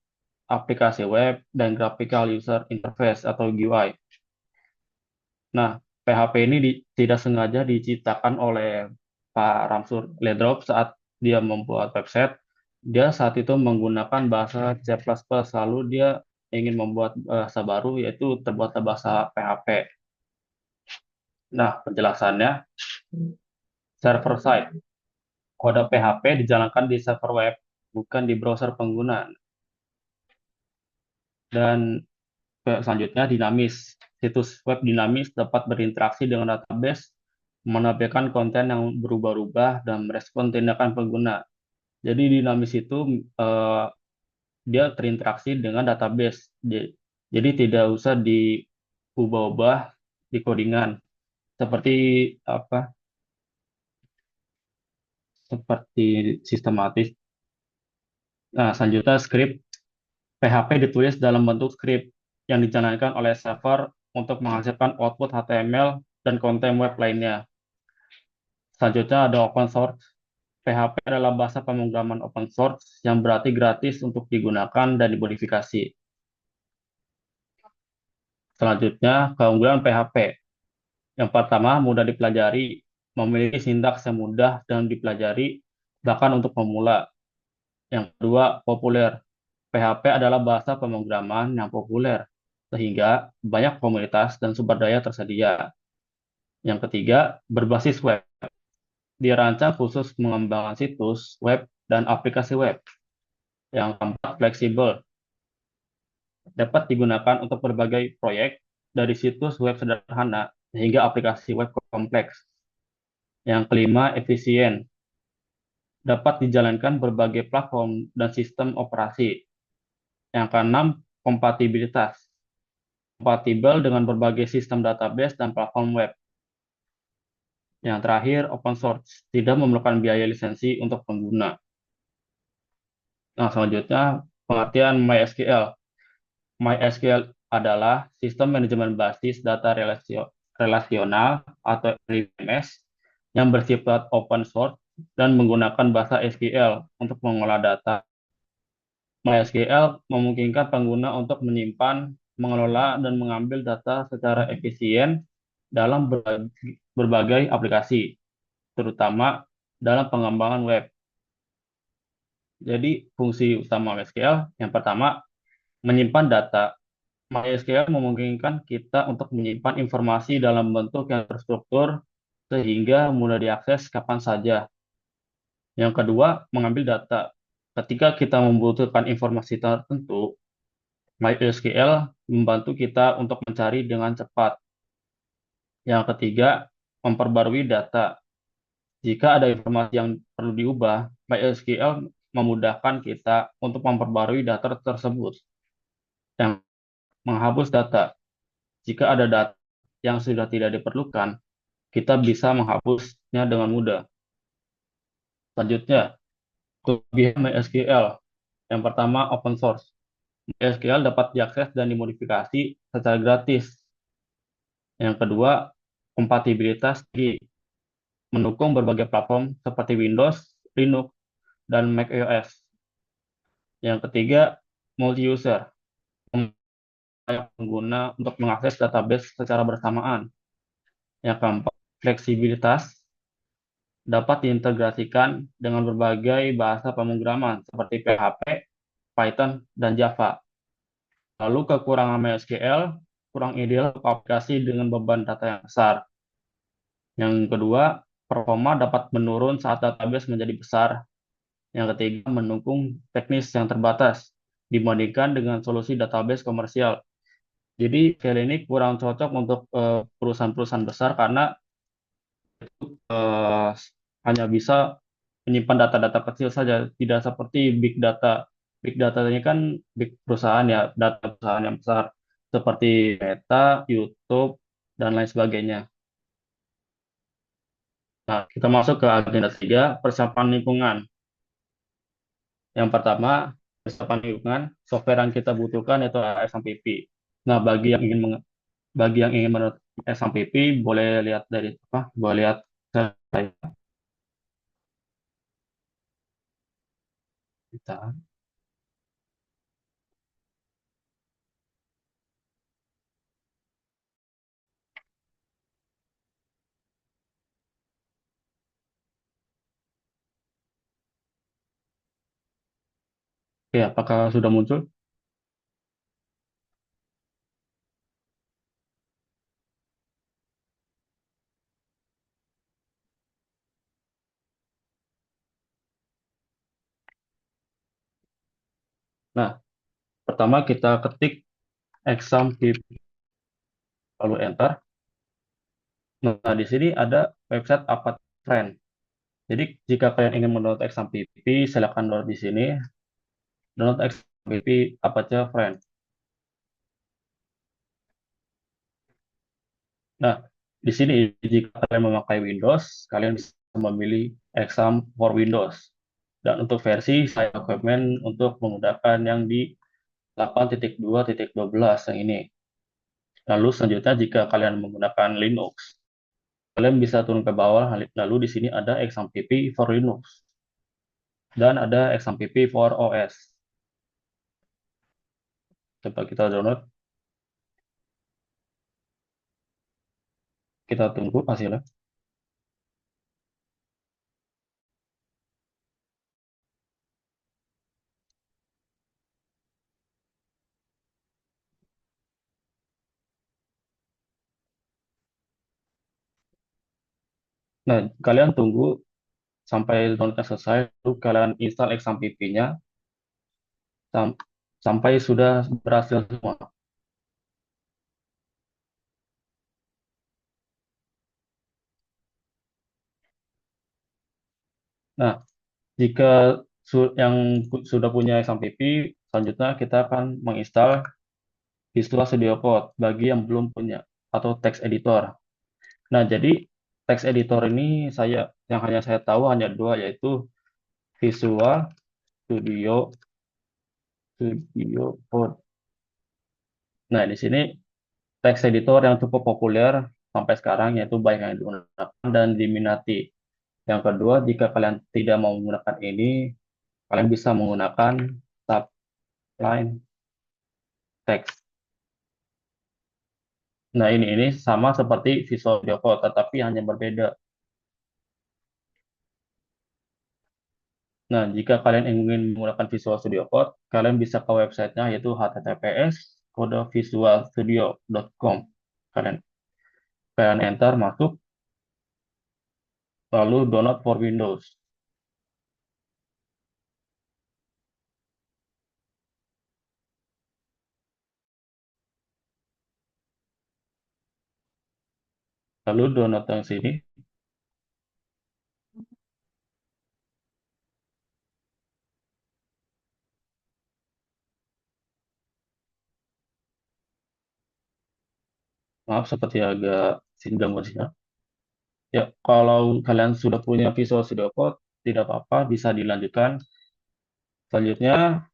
aplikasi web, dan graphical user interface atau GUI. Nah, PHP ini tidak sengaja diciptakan oleh Pak Ramsur Ledrop saat dia membuat website. Dia saat itu menggunakan bahasa C++, lalu dia ingin membuat bahasa baru, yaitu terbuat bahasa PHP. Nah, penjelasannya, server side. Kode PHP dijalankan di server web, bukan di browser pengguna. Dan selanjutnya dinamis. Situs web dinamis dapat berinteraksi dengan database, menampilkan konten yang berubah-ubah, dan merespon tindakan pengguna. Jadi dinamis itu dia terinteraksi dengan database. Jadi tidak usah diubah-ubah di codingan. Seperti apa? Seperti sistematis. Nah, selanjutnya script. PHP ditulis dalam bentuk script yang dijalankan oleh server untuk menghasilkan output HTML dan konten web lainnya. Selanjutnya ada open source. PHP adalah bahasa pemrograman open source yang berarti gratis untuk digunakan dan dimodifikasi. Selanjutnya, keunggulan PHP. Yang pertama, mudah dipelajari. memiliki sintaks yang mudah dan dipelajari bahkan untuk pemula. Yang kedua, populer. PHP adalah bahasa pemrograman yang populer, sehingga banyak komunitas dan sumber daya tersedia. Yang ketiga, berbasis web. Dirancang khusus mengembangkan situs web dan aplikasi web. Yang keempat, fleksibel. Dapat digunakan untuk berbagai proyek dari situs web sederhana hingga aplikasi web kompleks. Yang kelima, efisien. Dapat dijalankan berbagai platform dan sistem operasi. Yang keenam, kompatibilitas. Kompatibel dengan berbagai sistem database dan platform web. Yang terakhir, open source. Tidak memerlukan biaya lisensi untuk pengguna. Nah, selanjutnya, pengertian MySQL. MySQL adalah sistem manajemen basis data relasional atau RDBMS yang bersifat open source dan menggunakan bahasa SQL untuk mengolah data. MySQL memungkinkan pengguna untuk menyimpan, mengelola, dan mengambil data secara efisien dalam berbagai aplikasi, terutama dalam pengembangan web. Jadi, fungsi utama MySQL yang pertama, menyimpan data. MySQL memungkinkan kita untuk menyimpan informasi dalam bentuk yang terstruktur sehingga mudah diakses kapan saja. Yang kedua, mengambil data. Ketika kita membutuhkan informasi tertentu, MySQL membantu kita untuk mencari dengan cepat. Yang ketiga, memperbarui data. Jika ada informasi yang perlu diubah, MySQL memudahkan kita untuk memperbarui data tersebut. Yang menghapus data. Jika ada data yang sudah tidak diperlukan, kita bisa menghapusnya dengan mudah. Selanjutnya, kelebihan MySQL. Yang pertama, open source. MySQL dapat diakses dan dimodifikasi secara gratis. Yang kedua, kompatibilitas tinggi. Mendukung berbagai platform seperti Windows, Linux, dan macOS. Yang ketiga, multi-user. Banyak pengguna untuk mengakses database secara bersamaan. Yang keempat, fleksibilitas. Dapat diintegrasikan dengan berbagai bahasa pemrograman seperti PHP, Python, dan Java. Lalu kekurangan MySQL, kurang ideal untuk aplikasi dengan beban data yang besar. Yang kedua, performa dapat menurun saat database menjadi besar. Yang ketiga, mendukung teknis yang terbatas dibandingkan dengan solusi database komersial. Jadi, file ini kurang cocok untuk perusahaan-perusahaan besar karena eh, hanya bisa menyimpan data-data kecil saja, tidak seperti big data. Big data ini kan big perusahaan ya, data perusahaan yang besar seperti Meta, YouTube, dan lain sebagainya. Nah, kita masuk ke agenda 3, persiapan lingkungan. Yang pertama, persiapan lingkungan, software yang kita butuhkan itu XAMPP. Nah, bagi yang ingin menurut XAMPP, boleh lihat dari apa? Boleh lihat saya. Kita. Oke, apakah sudah muncul? Nah, pertama kita ketik XAMPP lalu enter. Nah, di sini ada website Apache Friend. Jadi, jika kalian ingin mendownload XAMPP, silakan download di sini. Download XAMPP Apache Friend. Nah, di sini jika kalian memakai Windows, kalian bisa memilih Exam for Windows. Dan untuk versi, saya rekomend untuk menggunakan yang di 8.2.12 yang ini. Lalu selanjutnya, jika kalian menggunakan Linux, kalian bisa turun ke bawah, lalu di sini ada XAMPP for Linux. Dan ada XAMPP for OS. Coba kita download. Kita tunggu hasilnya. Nah, kalian tunggu sampai downloadnya selesai, lalu kalian install XAMPP-nya sam- sampai sudah berhasil semua. Nah, jika yang sudah punya XAMPP, selanjutnya kita akan menginstal Visual Studio Code bagi yang belum punya atau text editor. Nah, jadi text editor ini yang hanya saya tahu hanya dua, yaitu Visual Studio Code. Nah, di sini text editor yang cukup populer sampai sekarang, yaitu banyak yang digunakan dan diminati. Yang kedua, jika kalian tidak mau menggunakan ini, kalian bisa menggunakan Sublime Text. Nah, ini sama seperti Visual Studio Code, tetapi hanya berbeda. Nah, jika kalian ingin menggunakan Visual Studio Code, kalian bisa ke websitenya, yaitu https://visualstudio.com. Kalian kalian enter, masuk, lalu download for Windows. Lalu download yang sini. Maaf, seperti agak gangguan sinyal. Ya, kalau kalian sudah punya Visual Studio Code, tidak apa-apa, bisa dilanjutkan. Selanjutnya,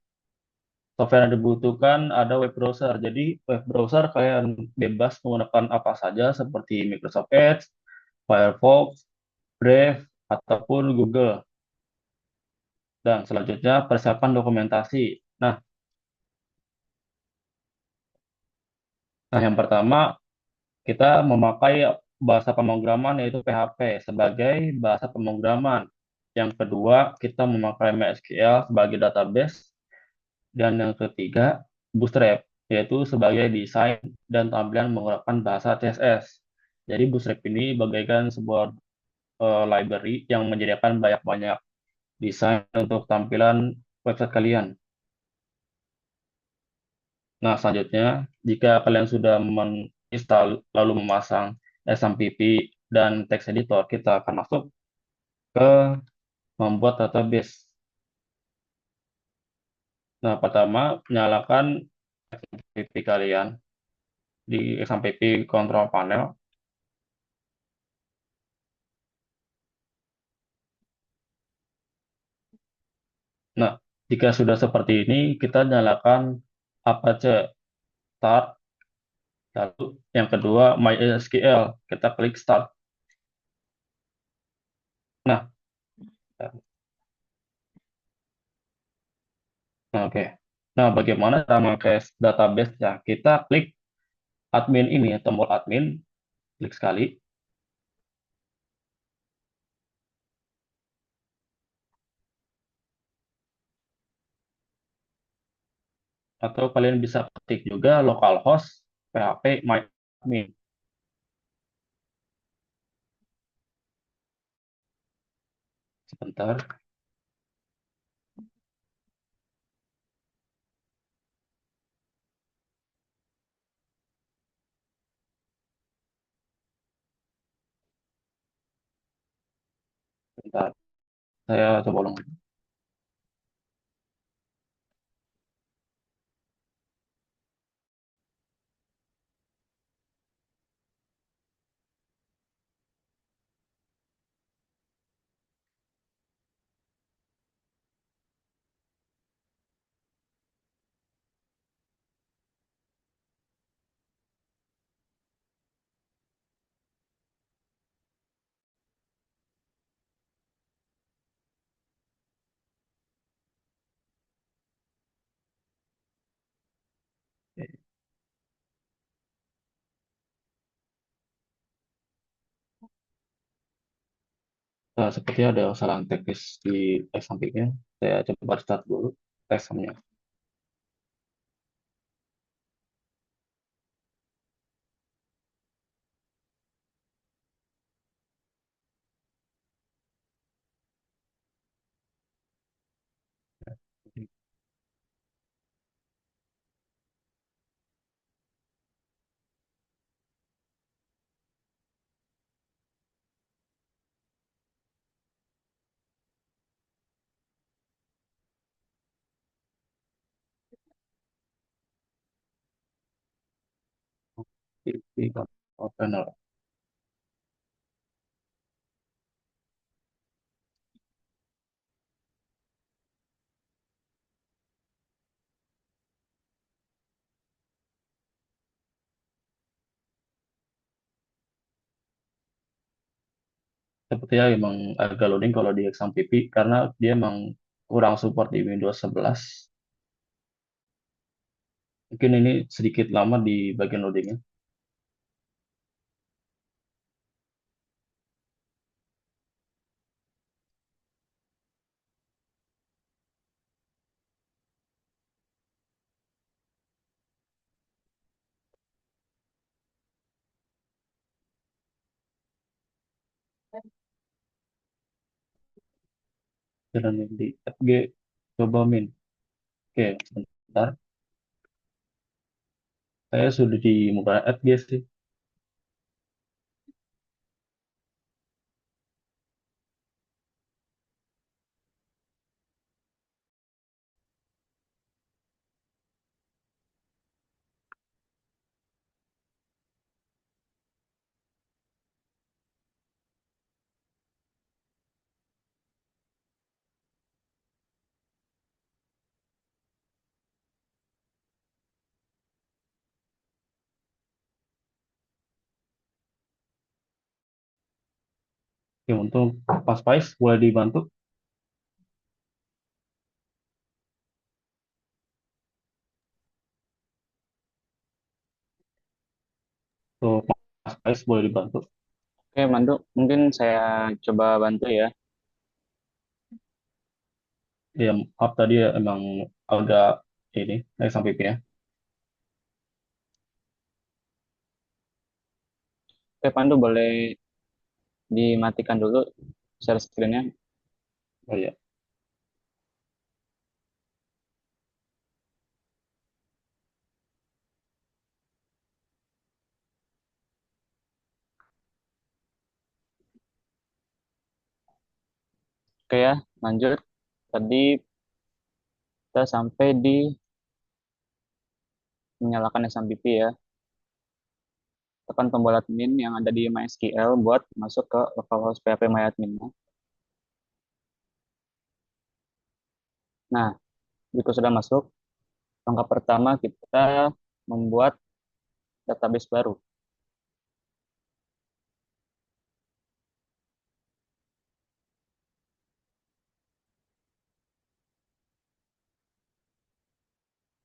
software yang dibutuhkan ada web browser. Jadi, web browser kalian bebas menggunakan apa saja seperti Microsoft Edge, Firefox, Brave, ataupun Google. Dan selanjutnya, persiapan dokumentasi. Nah, yang pertama, kita memakai bahasa pemrograman yaitu PHP sebagai bahasa pemrograman. Yang kedua, kita memakai MySQL sebagai database. Dan yang ketiga, Bootstrap, yaitu sebagai desain dan tampilan menggunakan bahasa CSS. Jadi Bootstrap ini bagaikan sebuah library yang menyediakan banyak-banyak desain untuk tampilan website kalian. Nah, selanjutnya, jika kalian sudah menginstal lalu memasang SMPP dan text editor, kita akan masuk ke membuat database. Nah, pertama, nyalakan SMPP kalian di SMPP control panel. Nah, jika sudah seperti ini, kita nyalakan Apache Start. Lalu yang kedua, MySQL. Kita klik Start. Nah, oke. Nah, bagaimana cara mengakses database ya? Kita klik admin ini, tombol admin, klik sekali. Atau kalian bisa ketik juga localhost php myadmin. Sebentar, sebentar. Saya coba ulang. Sepertinya ada kesalahan teknis di teks sampingnya. Saya coba start dulu teksnya. TV control panel. Sepertinya emang agak loading kalau di XAMPP karena dia emang kurang support di Windows 11. Mungkin ini sedikit lama di bagian loadingnya. Dan di FG coba min. Oke, sebentar. Saya sudah di muka FG sih. Oke, untuk Mas Pais boleh dibantu. Untuk Mas Pais boleh dibantu. Oke, Mandu, mungkin saya coba bantu ya. Ya, maaf tadi ya, emang agak ini, XAMPP ya. Oke, Pandu boleh dimatikan dulu share screen-nya. Oh ya, Oke ya, lanjut. Tadi kita sampai di menyalakan SMPP ya. Tekan tombol admin yang ada di MySQL buat masuk ke localhost PHP MyAdmin. Nah, jika sudah masuk, langkah pertama kita membuat database baru.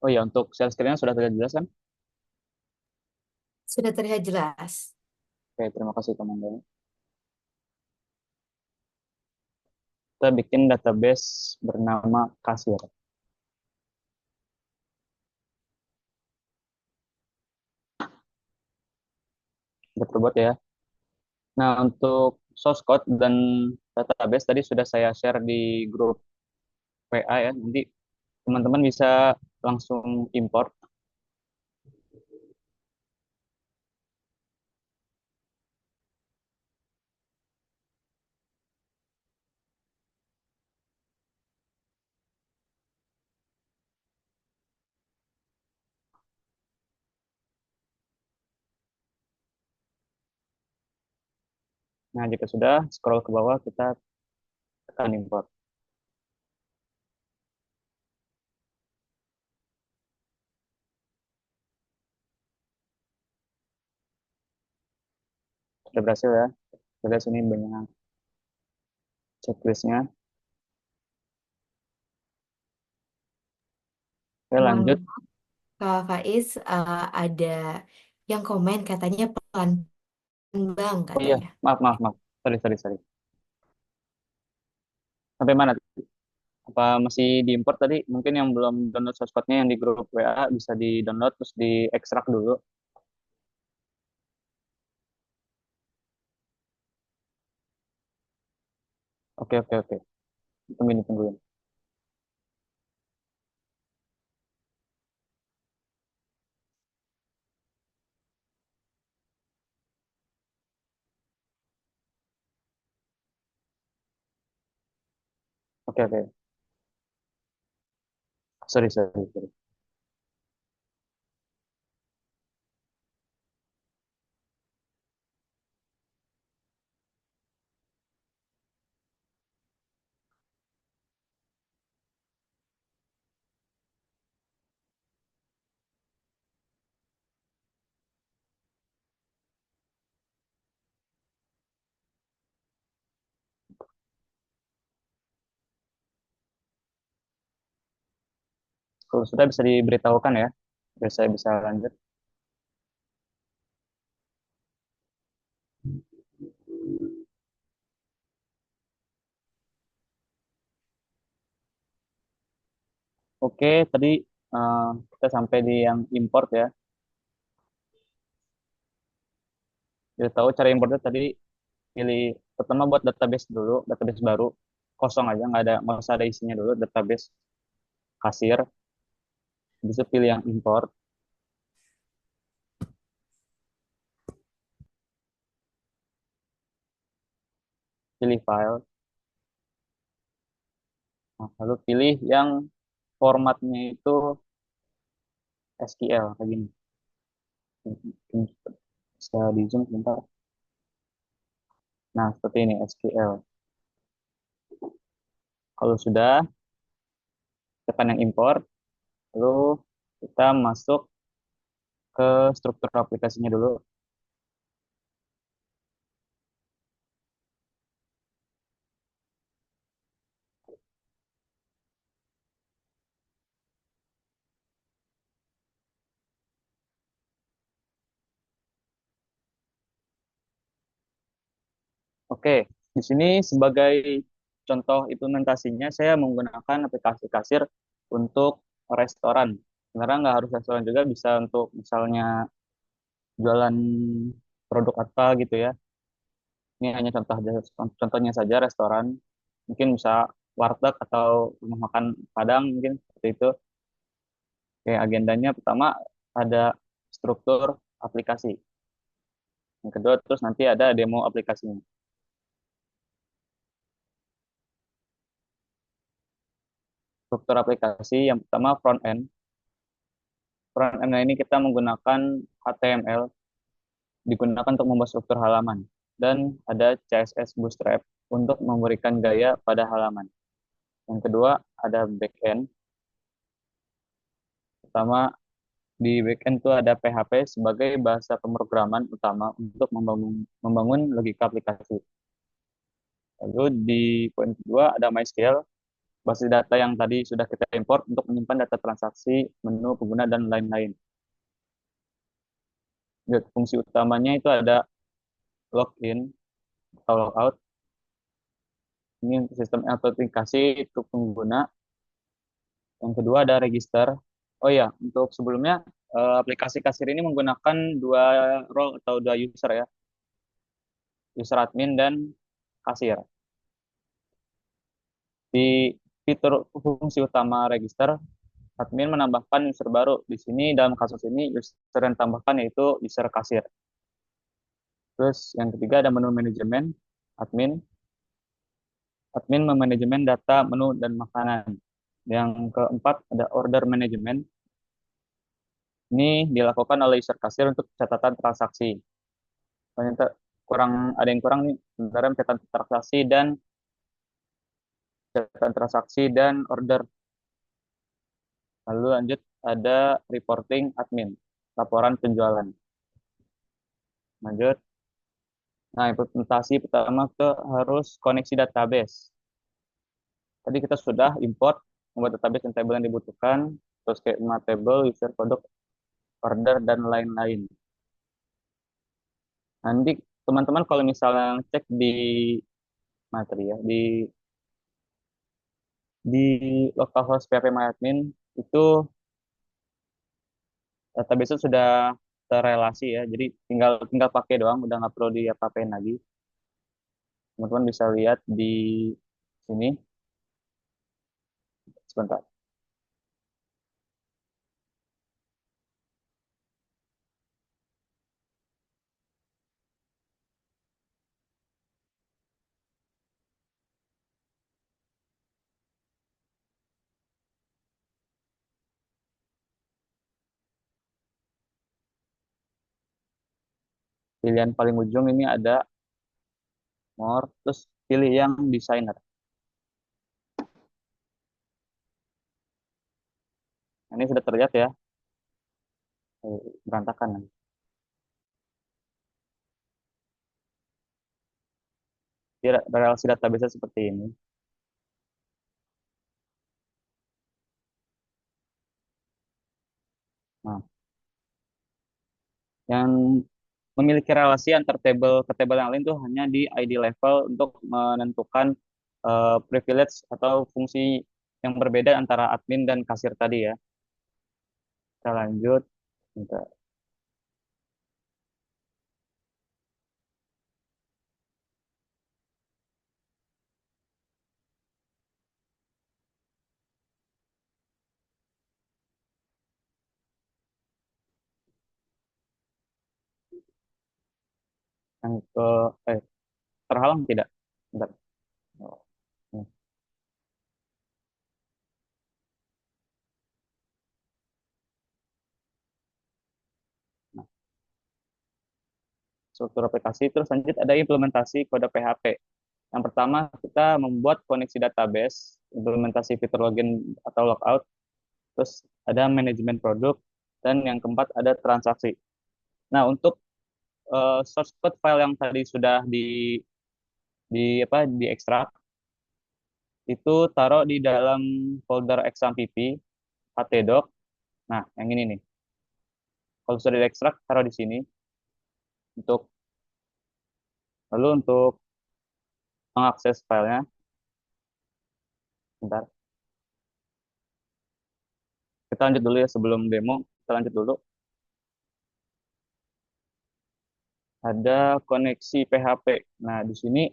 Oh ya, untuk share screen-nya sudah terlihat jelas kan? Sudah terlihat jelas. Oke, terima kasih teman-teman. Kita bikin database bernama kasir. Kita perbuat ya. Nah, untuk source code dan database tadi sudah saya share di grup WA ya. Nanti teman-teman bisa langsung import. Nah, jika sudah, scroll ke bawah, kita tekan import. Sudah berhasil ya. Kita lihat sini banyak checklistnya. Oke, Mohon lanjut. maaf, Kak Faiz, ada yang komen katanya pelan bang Oh iya, katanya. maaf, maaf, maaf. Sorry, sorry, sorry. Sampai mana? Apa masih diimport tadi? Mungkin yang belum download source code-nya yang di grup WA bisa di-download terus diekstrak dulu. Oke, oke, oke. Tungguin, tungguin. Oke, oke. Sorry, sorry, sorry. Kalau sudah bisa diberitahukan ya, biar saya bisa lanjut. Oke, tadi eh, kita sampai di yang import ya. Kita tahu cara importnya tadi, pilih pertama buat database dulu, database baru, kosong aja, nggak usah ada isinya dulu, database kasir. Bisa pilih yang import, pilih file, nah, lalu pilih yang formatnya itu SQL kayak gini. Mungkin bisa di zoom sebentar. Nah, seperti ini SQL. Kalau sudah, tekan yang import, lalu kita masuk ke struktur aplikasinya dulu. Oke, di sini sebagai contoh implementasinya saya menggunakan aplikasi kasir untuk restoran. Sebenarnya nggak harus restoran juga, bisa untuk misalnya jualan produk apa gitu ya. Ini hanya contohnya saja restoran. Mungkin bisa warteg atau rumah makan Padang mungkin seperti itu. Oke, agendanya pertama ada struktur aplikasi. Yang kedua terus nanti ada demo aplikasinya. Struktur aplikasi yang pertama front end. Front end ini kita menggunakan HTML, digunakan untuk membuat struktur halaman. Dan ada CSS Bootstrap untuk memberikan gaya pada halaman. Yang kedua ada backend. Pertama di backend itu ada PHP sebagai bahasa pemrograman utama untuk membangun logika aplikasi. Lalu di poin kedua ada MySQL, basis data yang tadi sudah kita import untuk menyimpan data transaksi, menu pengguna, dan lain-lain. Fungsi utamanya itu ada login atau logout. Ini untuk sistem autentikasi untuk pengguna. Yang kedua ada register. Oh ya, untuk sebelumnya aplikasi kasir ini menggunakan dua role atau dua user ya, user admin dan kasir. Di fitur fungsi utama register, admin menambahkan user baru. Di sini dalam kasus ini user yang ditambahkan yaitu user kasir. Terus yang ketiga ada menu manajemen, admin. Admin memanajemen data, menu, dan makanan. Yang keempat ada order management. Ini dilakukan oleh user kasir untuk catatan transaksi. Ternyata ada yang kurang nih, sebenarnya catatan transaksi dan order. Lalu lanjut ada reporting admin, laporan penjualan. Lanjut. Nah, implementasi pertama itu harus koneksi database. Tadi kita sudah import, membuat database dan table yang dibutuhkan, terus kayak table, user, produk, order, dan lain-lain. Nanti teman-teman kalau misalnya cek di materi ya, di localhost phpMyAdmin itu database sudah terrelasi ya, jadi tinggal tinggal pakai doang, udah nggak perlu diapa-apain lagi. Teman-teman bisa lihat di sini sebentar. Pilihan paling ujung ini ada more, terus pilih yang designer. Ini sudah terlihat ya, berantakan. Jadi relasi database seperti ini. yang memiliki relasi antar table ke table yang lain tuh hanya di ID level untuk menentukan privilege atau fungsi yang berbeda antara admin dan kasir tadi ya. Kita lanjut. Bentar. Yang ke eh terhalang tidak? Bentar. Oh, ini. Nah, struktur aplikasi terus lanjut ada implementasi kode PHP. Yang pertama kita membuat koneksi database, implementasi fitur login atau logout, terus ada manajemen produk, dan yang keempat ada transaksi. Nah, untuk source code file yang tadi sudah diekstrak itu taruh di dalam folder exampp htdoc. Nah, yang ini nih. Kalau sudah diekstrak taruh di sini untuk lalu untuk mengakses filenya. Bentar. Kita lanjut dulu ya sebelum demo. Kita lanjut dulu. Ada koneksi PHP. Nah, di sini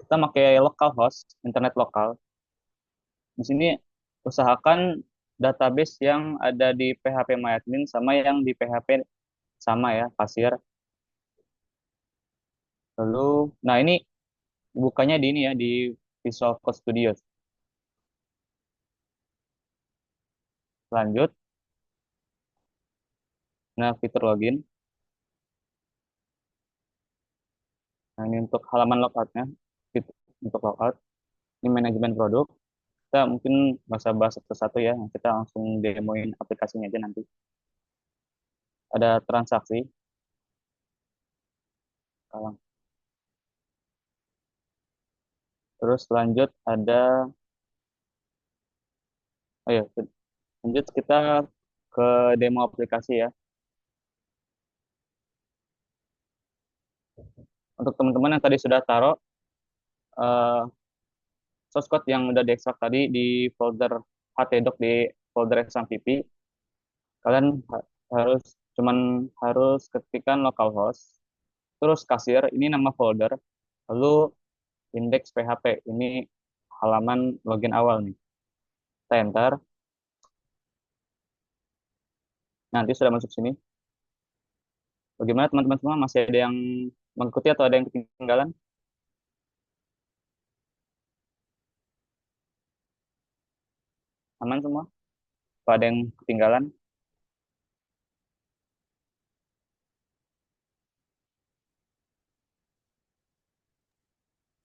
kita pakai localhost, internet lokal. Di sini usahakan database yang ada di phpMyAdmin sama yang di PHP sama ya, kasir. Lalu, nah ini bukanya di ini ya, di Visual Code Studio. Lanjut, nah fitur login. Nah ini untuk halaman logoutnya, untuk logout. Ini manajemen produk. Kita mungkin nggak usah bahas satu-satu ya, kita langsung demoin aplikasinya aja nanti. Ada transaksi, kalang. Terus lanjut ada, oh ya, lanjut kita ke demo aplikasi ya. Untuk teman-teman yang tadi sudah taruh eh, source code yang udah diekstrak tadi di folder htdoc di folder exampp, kalian harus cuman harus ketikkan localhost, terus kasir, ini nama folder, lalu index php, ini halaman login awal nih. Kita enter, nanti sudah masuk sini. Bagaimana teman-teman semua? Masih ada yang mengikuti atau ada yang ketinggalan? Aman semua? Atau ada yang ketinggalan?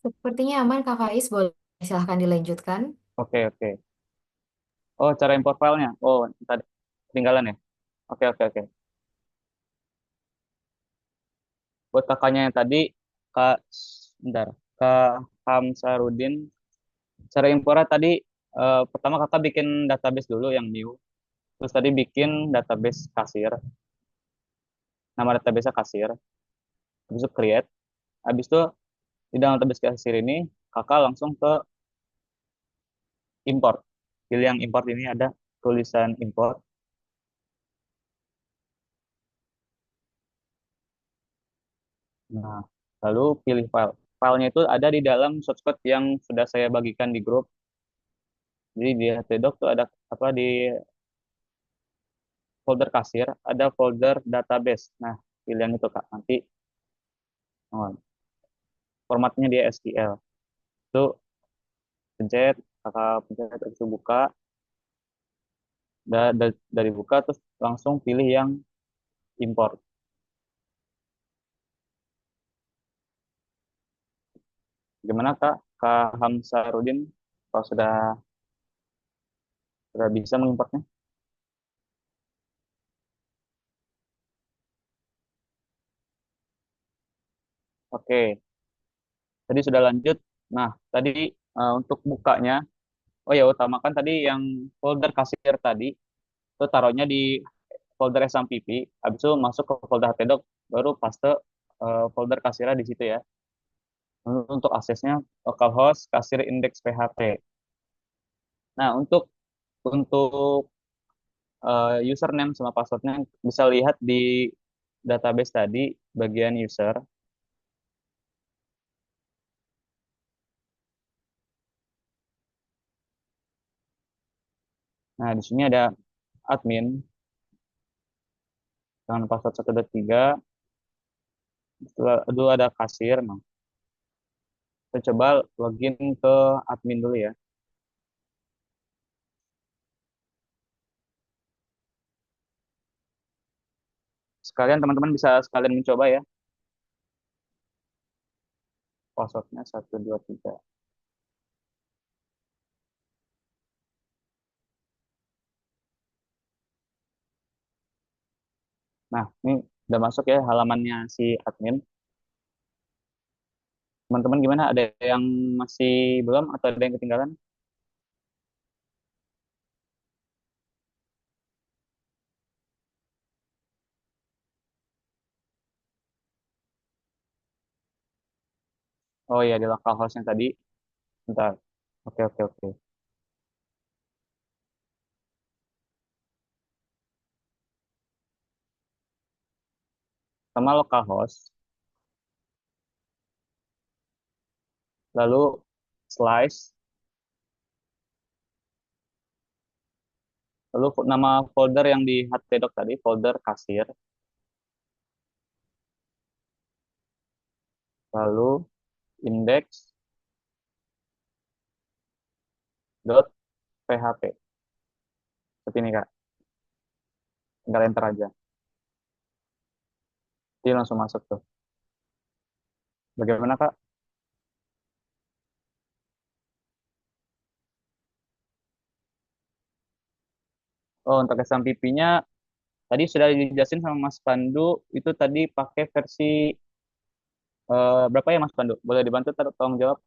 Sepertinya aman Kakak Is, boleh silahkan dilanjutkan. Oke, oke. Oh, cara import filenya. Oh, tadi ketinggalan ya? Oke, oke, oke. Buat kakaknya yang tadi, Kak, bentar, Kak Hamsarudin, cara impornya tadi, pertama kakak bikin database dulu yang new, terus tadi bikin database kasir, nama database kasir, habis itu create, habis itu di dalam database kasir ini, kakak langsung ke import, pilih yang import ini ada tulisan import, nah, lalu pilih file, filenya itu ada di dalam source code yang sudah saya bagikan di grup, jadi di htdoc tuh ada apa di folder kasir, ada folder database. Nah, pilihan itu Kak. Nanti oh, formatnya dia SQL. Itu pencet, Kakak pencet terus buka. Dari buka terus langsung pilih yang import. Gimana Kak? Kak Hamsarudin kalau sudah bisa mengimportnya? Oke, tadi sudah lanjut. Nah, tadi untuk bukanya, oh ya utamakan tadi yang folder kasir tadi itu taruhnya di folder SMPP, habis itu masuk ke folder htdoc, baru paste folder kasirnya di situ ya. Untuk aksesnya localhost kasir index php. Nah, untuk username sama passwordnya bisa lihat di database tadi bagian user. Nah, di sini ada admin dengan password 123. Setelah itu ada kasir. Nah, kita coba login ke admin dulu ya. Sekalian teman-teman bisa sekalian mencoba ya. Passwordnya 123. Nah, ini udah masuk ya halamannya si admin. Teman-teman gimana? Ada yang masih belum atau ada yang ketinggalan? Oh iya, di localhost yang tadi. Bentar. Oke, oke, oke. Sama localhost, lalu slice, lalu nama folder yang di htdoc tadi, folder kasir, lalu index.php. Seperti ini, Kak. Tinggal enter aja. Dia langsung masuk tuh. Bagaimana, Kak? Oh, untuk SMPP-nya tadi sudah dijelasin sama Mas Pandu, itu tadi pakai versi berapa ya Mas Pandu? Boleh dibantu tolong jawab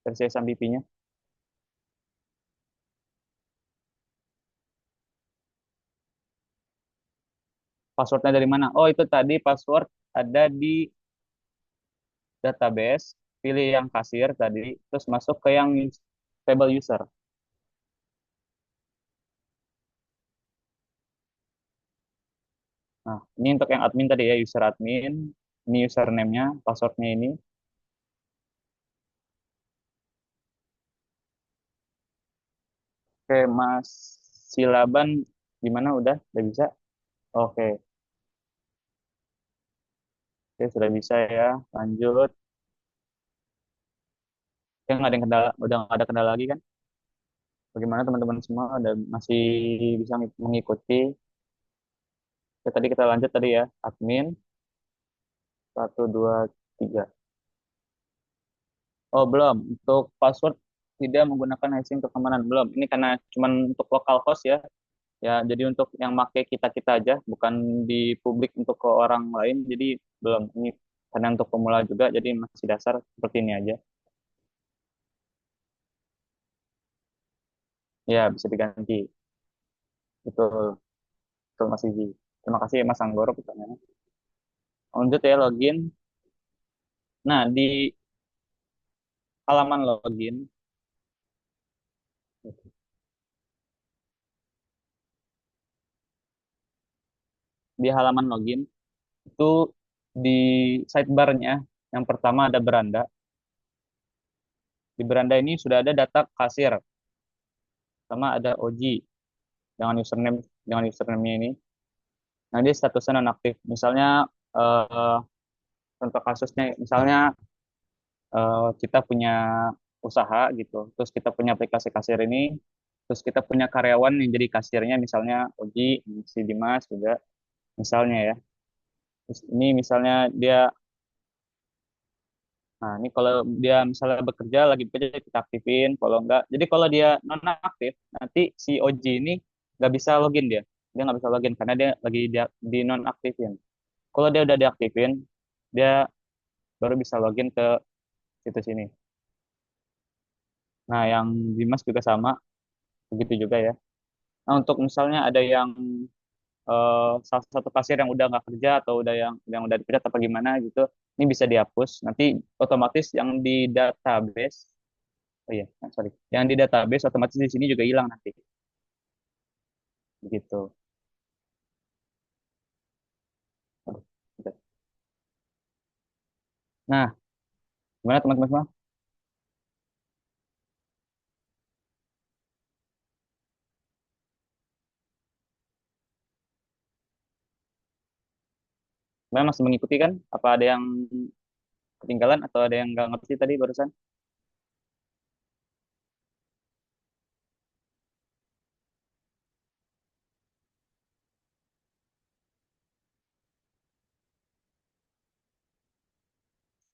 versi SMPP-nya. Passwordnya dari mana? Oh, itu tadi password ada di database, pilih yang kasir tadi, terus masuk ke yang table user. Nah, ini untuk yang admin tadi ya, user admin. Ini username-nya, passwordnya ini. Oke, Mas Silaban, gimana? Udah bisa? Oke, oke sudah bisa ya. Lanjut. Oke, nggak ada yang kendala, udah nggak ada kendala lagi kan? Bagaimana teman-teman semua? Ada masih bisa mengikuti? Oke, tadi kita lanjut tadi ya, admin 123. Oh, belum. Untuk password tidak menggunakan hashing untuk keamanan. Belum. Ini karena cuma untuk localhost ya. Ya, jadi untuk yang make kita-kita aja, bukan di publik untuk ke orang lain. Jadi belum. Ini karena untuk pemula juga, jadi masih dasar seperti ini aja. Ya, bisa diganti. Betul. Betul, Mas Izi. Terima kasih Mas Anggoro pertanyaannya. Lanjut ya, login. Nah, di halaman login, itu di sidebar-nya, yang pertama ada beranda. Di beranda ini sudah ada data kasir, sama ada OG dengan username ini. Nah, dia statusnya nonaktif. Misalnya eh, contoh kasusnya, misalnya kita punya usaha gitu, terus kita punya aplikasi kasir ini, terus kita punya karyawan yang jadi kasirnya, misalnya Oji, si Dimas juga, misalnya ya. Terus ini misalnya dia, nah ini kalau dia misalnya bekerja, lagi bekerja kita aktifin, kalau enggak, jadi kalau dia nonaktif, nanti si Oji ini nggak bisa login dia nggak bisa login karena dia lagi di nonaktifin. Kalau dia udah diaktifin, dia baru bisa login ke situs ini. Nah, yang Dimas juga sama, begitu juga ya. Nah, untuk misalnya ada yang salah satu kasir yang udah nggak kerja atau yang udah dipecat apa gimana gitu, ini bisa dihapus. Nanti otomatis yang di database, oh iya, sorry, yang di database otomatis di sini juga hilang nanti, begitu. Aduh, bentar. Nah, gimana teman-teman semua? Gimana masih mengikuti kan? Apa ada yang ketinggalan atau ada yang nggak ngerti tadi barusan?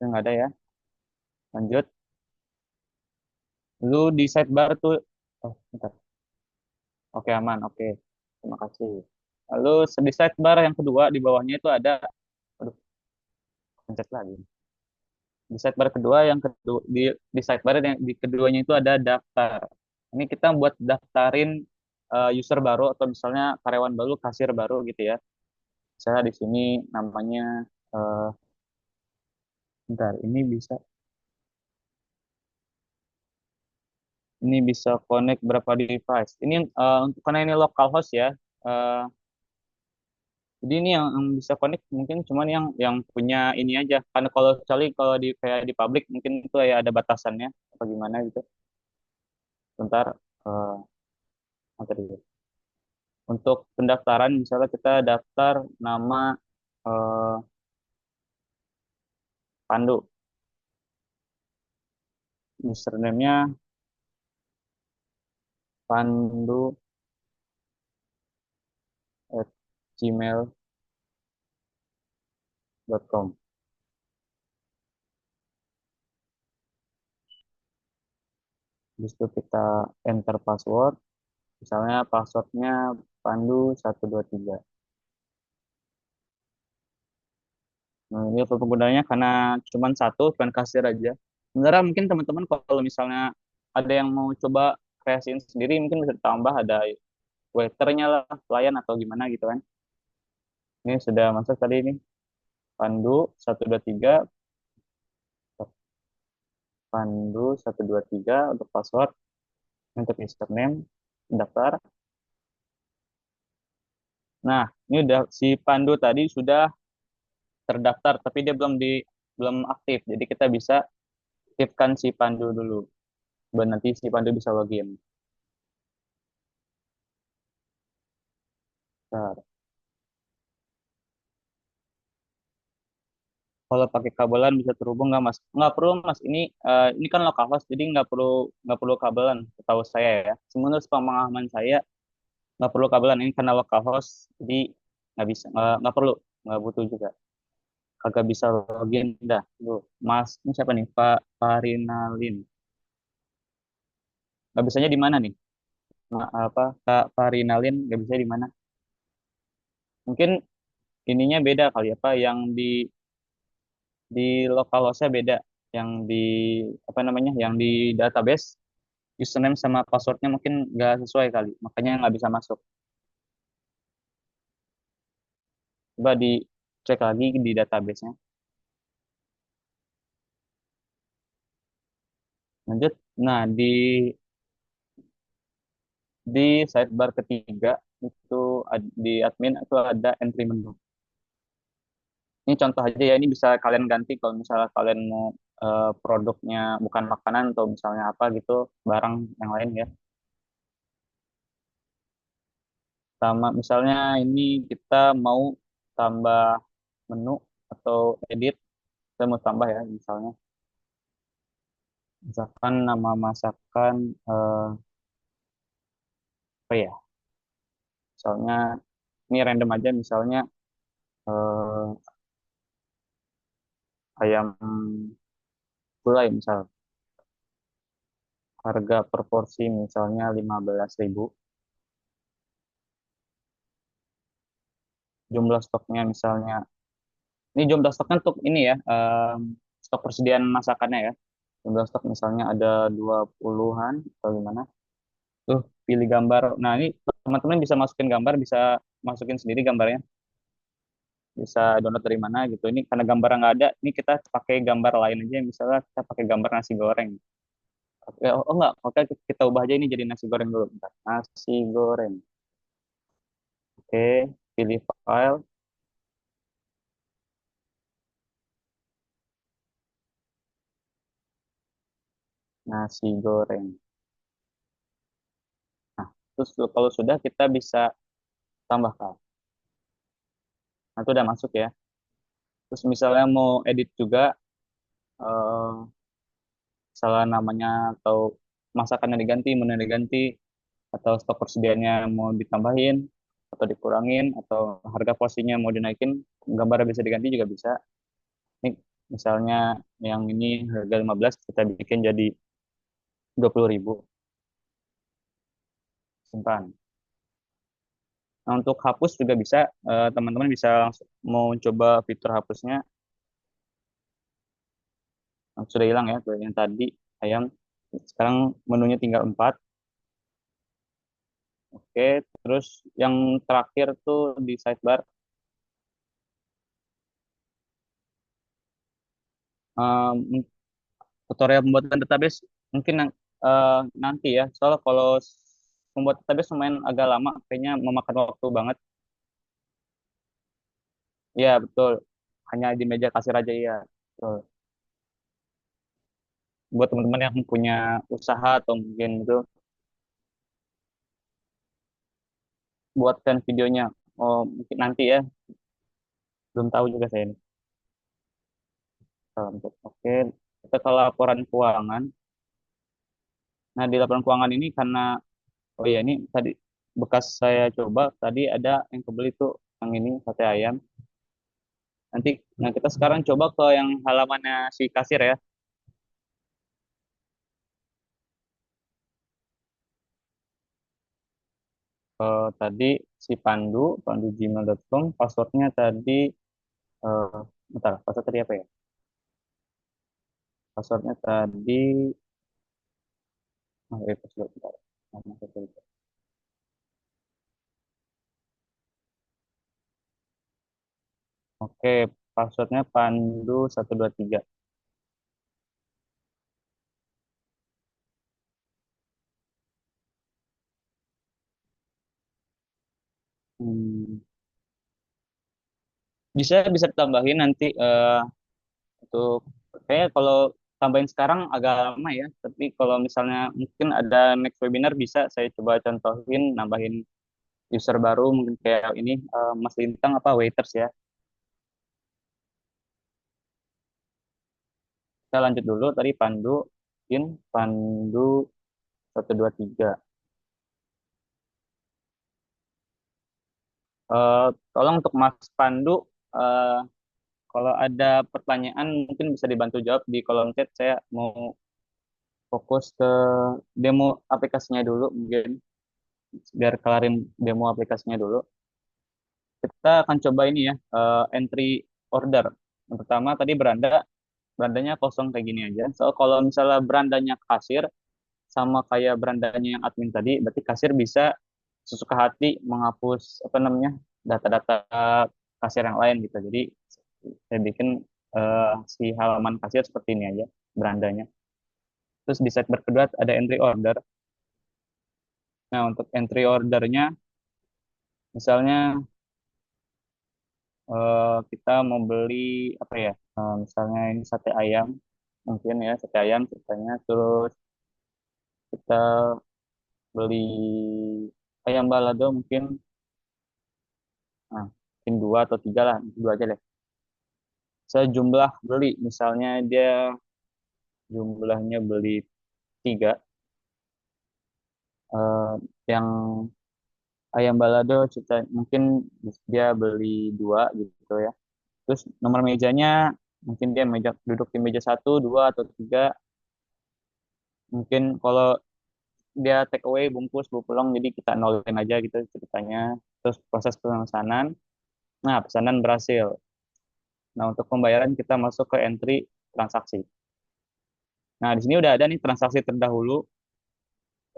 Nggak ada ya. Lanjut. Lu di sidebar tuh, oh, bentar. Oke, aman. Oke, terima kasih. Lalu di sidebar yang kedua di bawahnya itu ada, aduh, pencet lagi. Di sidebar kedua yang kedua di sidebar yang di keduanya itu ada daftar. Ini kita buat daftarin user baru atau misalnya karyawan baru, kasir baru gitu ya. Saya di sini namanya, eh bentar, ini bisa connect berapa device. Ini untuk karena ini localhost ya. eh, jadi ini yang bisa connect mungkin cuman yang punya ini aja. Karena kalau kecuali kalau di kayak di publik mungkin itu ya ada batasannya apa gimana gitu. Bentar, nanti dulu. Untuk pendaftaran misalnya kita daftar nama eh, Pandu, username-nya pandu@gmail.com. Habis itu kita enter password, misalnya passwordnya Pandu123. Nah, ini untuk penggunanya karena cuman kasir aja. Sebenarnya mungkin teman-teman kalau misalnya ada yang mau coba kreasiin sendiri, mungkin bisa ditambah ada waiternya lah, pelayan atau gimana gitu kan. Ini sudah masuk tadi ini, Pandu123, Pandu123 untuk password, untuk username, daftar. Nah, ini udah si Pandu tadi sudah terdaftar, tapi dia belum aktif. Jadi kita bisa aktifkan si Pandu dulu. Biar nanti si Pandu bisa login. Bentar. Kalau pakai kabelan bisa terhubung nggak Mas? Nggak perlu Mas. Ini kan localhost, jadi nggak perlu kabelan. Setahu saya ya. Sebenarnya pemahaman saya nggak perlu kabelan. Ini karena localhost, jadi nggak bisa, nggak perlu, nggak butuh juga. Kagak bisa login dah. Tuh, Mas, ini siapa nih? Pak Parinalin. Nggak bisanya di mana nih? Apa Kak Parinalin nggak bisa di mana? Mungkin ininya beda kali apa? Yang di localhost-nya beda. Yang di apa namanya? Yang di database username sama passwordnya mungkin nggak sesuai kali, makanya nggak bisa masuk. Coba dicek lagi di database-nya. Lanjut. Nah, di sidebar ketiga itu di admin itu ada entry menu. Ini contoh aja ya, ini bisa kalian ganti kalau misalnya kalian mau produknya bukan makanan atau misalnya apa gitu, barang yang lain ya. Sama misalnya ini kita mau tambah menu atau edit, saya mau tambah ya misalnya. Misalkan nama masakan, apa ya? Misalnya ini random aja misalnya eh, ayam gulai misal. Harga per porsi misalnya 15.000. Jumlah stoknya misalnya. Ini jumlah stoknya untuk ini ya, stok persediaan masakannya ya. Jumlah stok misalnya ada 20-an atau gimana. Tuh, pilih gambar. Nah, ini teman-teman bisa masukin gambar, bisa masukin sendiri gambarnya, bisa download dari mana gitu. Ini karena gambar nggak ada, ini kita pakai gambar lain aja. Misalnya kita pakai gambar nasi goreng. Oke, oh enggak, oke kita ubah aja ini jadi nasi goreng dulu. Bentar. Nasi goreng. Oke, pilih file, nasi goreng. Nah, terus kalau sudah kita bisa tambahkan. Nah, itu udah masuk ya. Terus misalnya mau edit juga, eh, salah namanya atau masakannya diganti, menu diganti, atau stok persediaannya mau ditambahin atau dikurangin, atau harga porsinya mau dinaikin, gambar bisa diganti juga bisa. Ini misalnya yang ini harga 15 kita bikin jadi 20.000, simpan. Nah, untuk hapus juga bisa, teman-teman bisa langsung mau coba fitur hapusnya. Sudah hilang ya tuh yang tadi ayam. Sekarang menunya tinggal 4. Oke, terus yang terakhir tuh di sidebar, em, tutorial pembuatan database mungkin nanti ya. Soalnya kalau membuat database lumayan agak lama, kayaknya memakan waktu banget. Ya, betul. Hanya di meja kasir aja ya. Betul. Buat teman-teman yang punya usaha atau mungkin itu buatkan videonya. Oh, mungkin nanti ya. Belum tahu juga saya ini. Oke, kita ke laporan keuangan. Nah, di laporan keuangan ini karena, oh ya ini tadi bekas saya coba, tadi ada yang kebeli tuh yang ini sate ayam. Nanti, nah kita sekarang coba ke yang halamannya si kasir ya. Tadi si pandu gmail.com, passwordnya tadi, eh bentar, password tadi apa ya? Passwordnya tadi, password, bentar. Oke, passwordnya pandu123. Hmm, bisa bisa ditambahin nanti, untuk kayak kalau tambahin sekarang agak lama ya. Tapi kalau misalnya mungkin ada next webinar bisa saya coba contohin nambahin user baru mungkin kayak ini, Mas Lintang apa waiters ya. Kita lanjut dulu tadi Pandu 123. Eh, Tolong untuk Mas Pandu, eh, kalau ada pertanyaan mungkin bisa dibantu jawab di kolom chat. Saya mau fokus ke demo aplikasinya dulu mungkin biar kelarin demo aplikasinya dulu. Kita akan coba ini ya, entry order. Yang pertama tadi berandanya kosong kayak gini aja. So kalau misalnya berandanya kasir sama kayak berandanya yang admin tadi, berarti kasir bisa sesuka hati menghapus apa namanya data-data kasir yang lain gitu. Jadi saya bikin, si halaman kasir seperti ini aja berandanya. Terus di sidebar kedua ada entry order. Nah untuk entry ordernya misalnya, kita mau beli apa ya? Misalnya ini sate ayam, mungkin ya sate ayam ceritanya. Terus kita beli ayam balado mungkin, nah, mungkin 2 atau 3 lah, dua aja deh. Sejumlah beli, misalnya dia jumlahnya beli 3, eh, yang ayam balado cerita mungkin dia beli 2 gitu ya. Terus nomor mejanya mungkin dia duduk di meja 1, 2 atau 3. Mungkin kalau dia take away bungkus bawa pulang jadi kita nolin aja gitu ceritanya. Terus proses pemesanan, nah pesanan berhasil. Nah untuk pembayaran kita masuk ke entry transaksi. Nah di sini udah ada nih transaksi terdahulu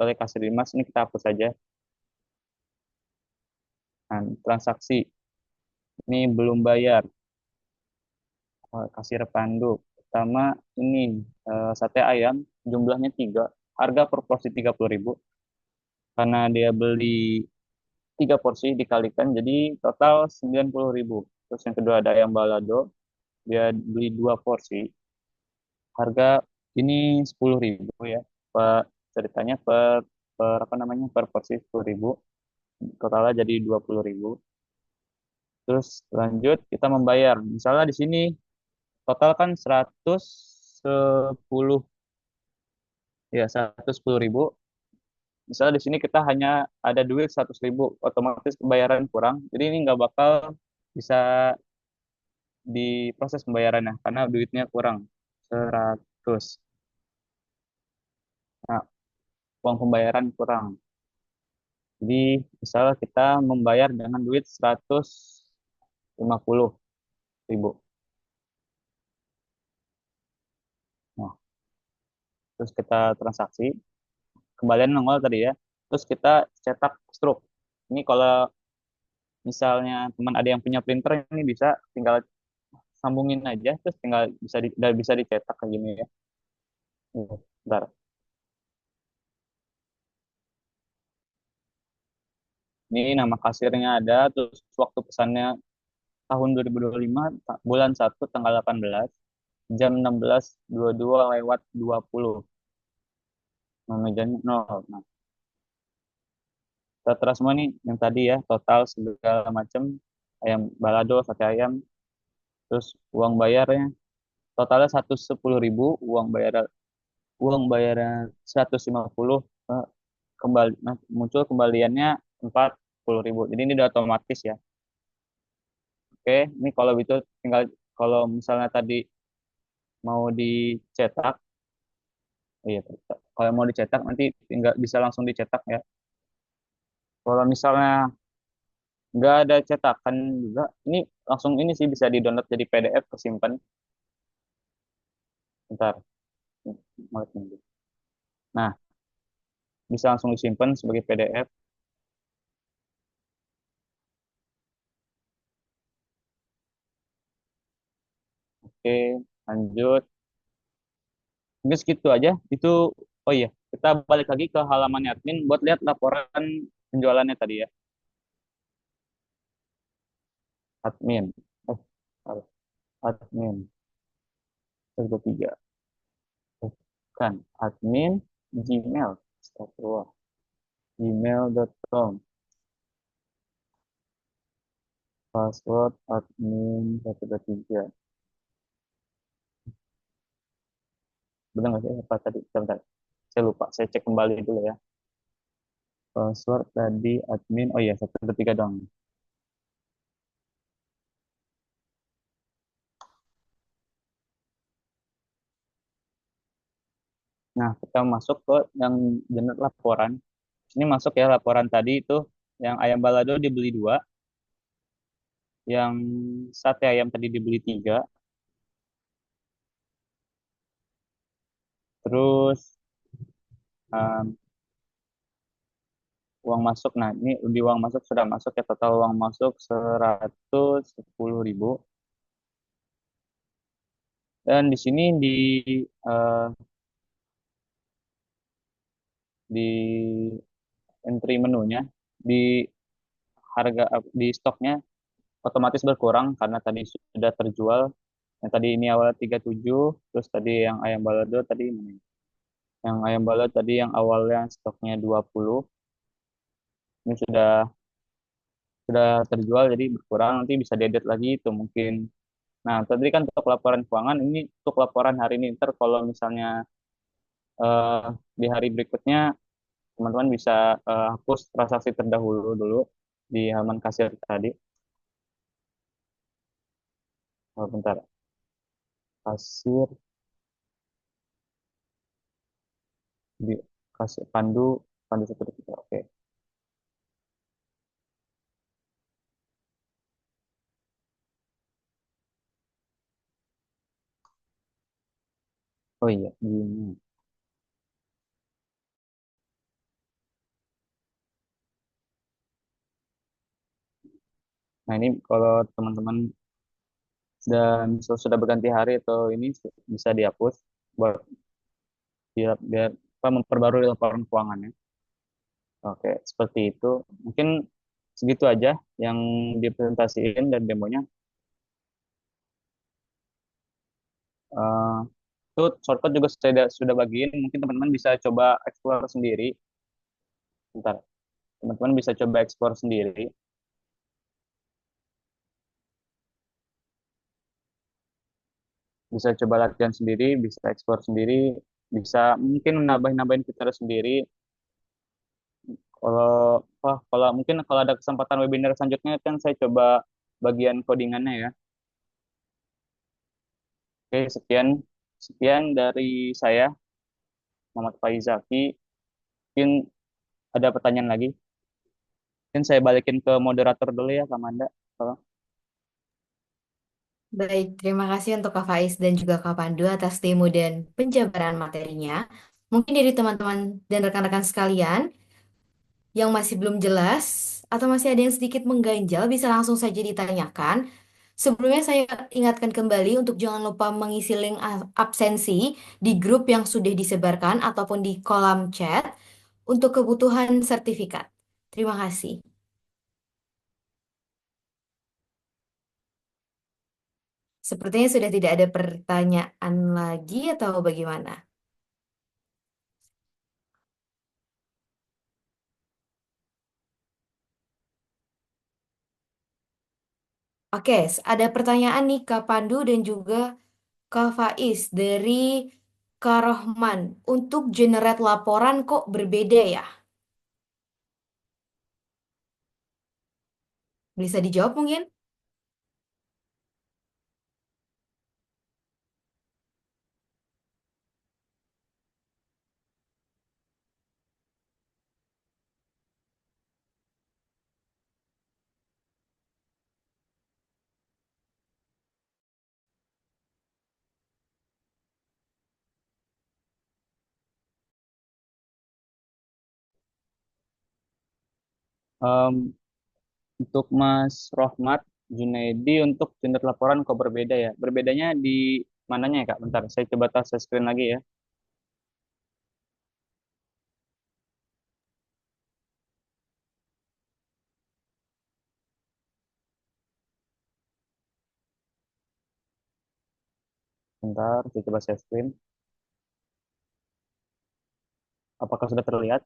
oleh kasir Dimas, ini kita hapus saja. Nah, transaksi ini belum bayar. Kasir pandu. Pertama ini sate ayam jumlahnya 3. Harga per porsi 30.000. Karena dia beli 3 porsi dikalikan jadi total 90.000. Terus yang kedua ada ayam balado. Dia beli 2 porsi. Harga ini 10.000 ya. Per, ceritanya per apa namanya per porsi 10.000. Totalnya jadi 20.000. Terus lanjut kita membayar. Misalnya di sini total kan 110 ya 110.000. Misalnya di sini kita hanya ada duit 100.000, otomatis pembayaran kurang. Jadi ini nggak bakal bisa diproses pembayarannya karena duitnya kurang 100. Nah, uang pembayaran kurang. Jadi misalnya kita membayar dengan duit 150.000. Nah, terus kita transaksi, kembalian nongol tadi ya. Terus kita cetak struk. Ini kalau misalnya teman ada yang punya printer ini bisa tinggal sambungin aja terus tinggal udah bisa dicetak kayak gini ya. Bentar. Ini nama kasirnya ada, terus waktu pesannya tahun 2025, bulan 1, tanggal 18, jam 16.22 lewat 20. Nah, mejanya 0. Nah, tertera semua nih yang tadi ya, total segala macam, ayam balado, sate ayam, terus uang bayarnya, totalnya 110.000, uang bayarnya 150, eh, kembali, nah, muncul kembaliannya 40.000. Jadi ini udah otomatis ya. Oke, ini kalau gitu tinggal kalau misalnya tadi mau dicetak, oh iya, kalau mau dicetak nanti tinggal bisa langsung dicetak ya. Kalau misalnya nggak ada cetakan juga, ini langsung ini sih bisa di-download jadi PDF kesimpan. Bentar, mau tunggu. Nah, bisa langsung disimpan sebagai PDF. Oke, lanjut. Mungkin segitu aja. Itu, oh iya, kita balik lagi ke halaman admin buat lihat laporan penjualannya tadi ya. Admin. Oh, salah. Admin. Ada 3. Bukan. Admin Gmail. Astagfirullah. Gmail.com. Password admin 123. Benar nggak sih? Apa tadi? Bentar. Saya lupa. Saya cek kembali dulu ya. Password tadi admin. Oh iya, 123 dong. Nah, kita masuk ke yang jenis laporan. Ini masuk ya laporan tadi itu yang ayam balado dibeli 2, yang sate ayam tadi dibeli 3, terus um, uang masuk. Nah, ini di uang masuk sudah masuk ya, total uang masuk 110.000. Dan di sini eh, di entry menunya di harga di stoknya otomatis berkurang karena tadi sudah terjual. Yang tadi ini awal 37, terus tadi yang ayam balado tadi ini. Yang ayam balado tadi yang awalnya stoknya 20, ini sudah terjual jadi berkurang, nanti bisa diedit lagi itu mungkin. Nah, tadi kan untuk laporan keuangan, ini untuk laporan hari ini. Ntar kalau misalnya eh, di hari berikutnya teman-teman bisa hapus transaksi terdahulu dulu di halaman kasir tadi. Oh, bentar, kasir di kasir pandu pandu seperti itu. Oke. Oh iya, gini. Nah, ini kalau teman-teman sudah berganti hari atau ini bisa dihapus buat biar apa, memperbarui laporan keuangannya. Oke, seperti itu. Mungkin segitu aja yang dipresentasiin dan demonya. Eh, itu shortcut juga sudah bagiin. Mungkin teman-teman bisa coba explore sendiri. Bentar, teman-teman bisa coba explore sendiri. Bisa coba latihan sendiri, bisa explore sendiri, bisa mungkin nambahin fitur sendiri. Kalau kalau mungkin kalau ada kesempatan webinar selanjutnya kan saya coba bagian codingannya ya. Oke, sekian sekian dari saya, Muhammad Faizaki. Mungkin ada pertanyaan lagi. Mungkin saya balikin ke moderator dulu ya, Kamanda. Tolong. Baik, terima kasih untuk Kak Faiz dan juga Kak Pandu atas demo dan penjabaran materinya. Mungkin dari teman-teman dan rekan-rekan sekalian yang masih belum jelas atau masih ada yang sedikit mengganjal bisa langsung saja ditanyakan. Sebelumnya saya ingatkan kembali untuk jangan lupa mengisi link absensi di grup yang sudah disebarkan ataupun di kolom chat untuk kebutuhan sertifikat. Terima kasih. Sepertinya sudah tidak ada pertanyaan lagi atau bagaimana? Oke, ada pertanyaan nih Kak Pandu dan juga Kak Faiz dari Kak Rohman. Untuk generate laporan kok berbeda ya? Bisa dijawab mungkin? Em, untuk Mas Rohmat Junaidi untuk sumber laporan kok berbeda ya? Berbedanya di mananya ya, Kak? Bentar, saya coba tas screen lagi ya. Bentar, saya coba share screen. Apakah sudah terlihat?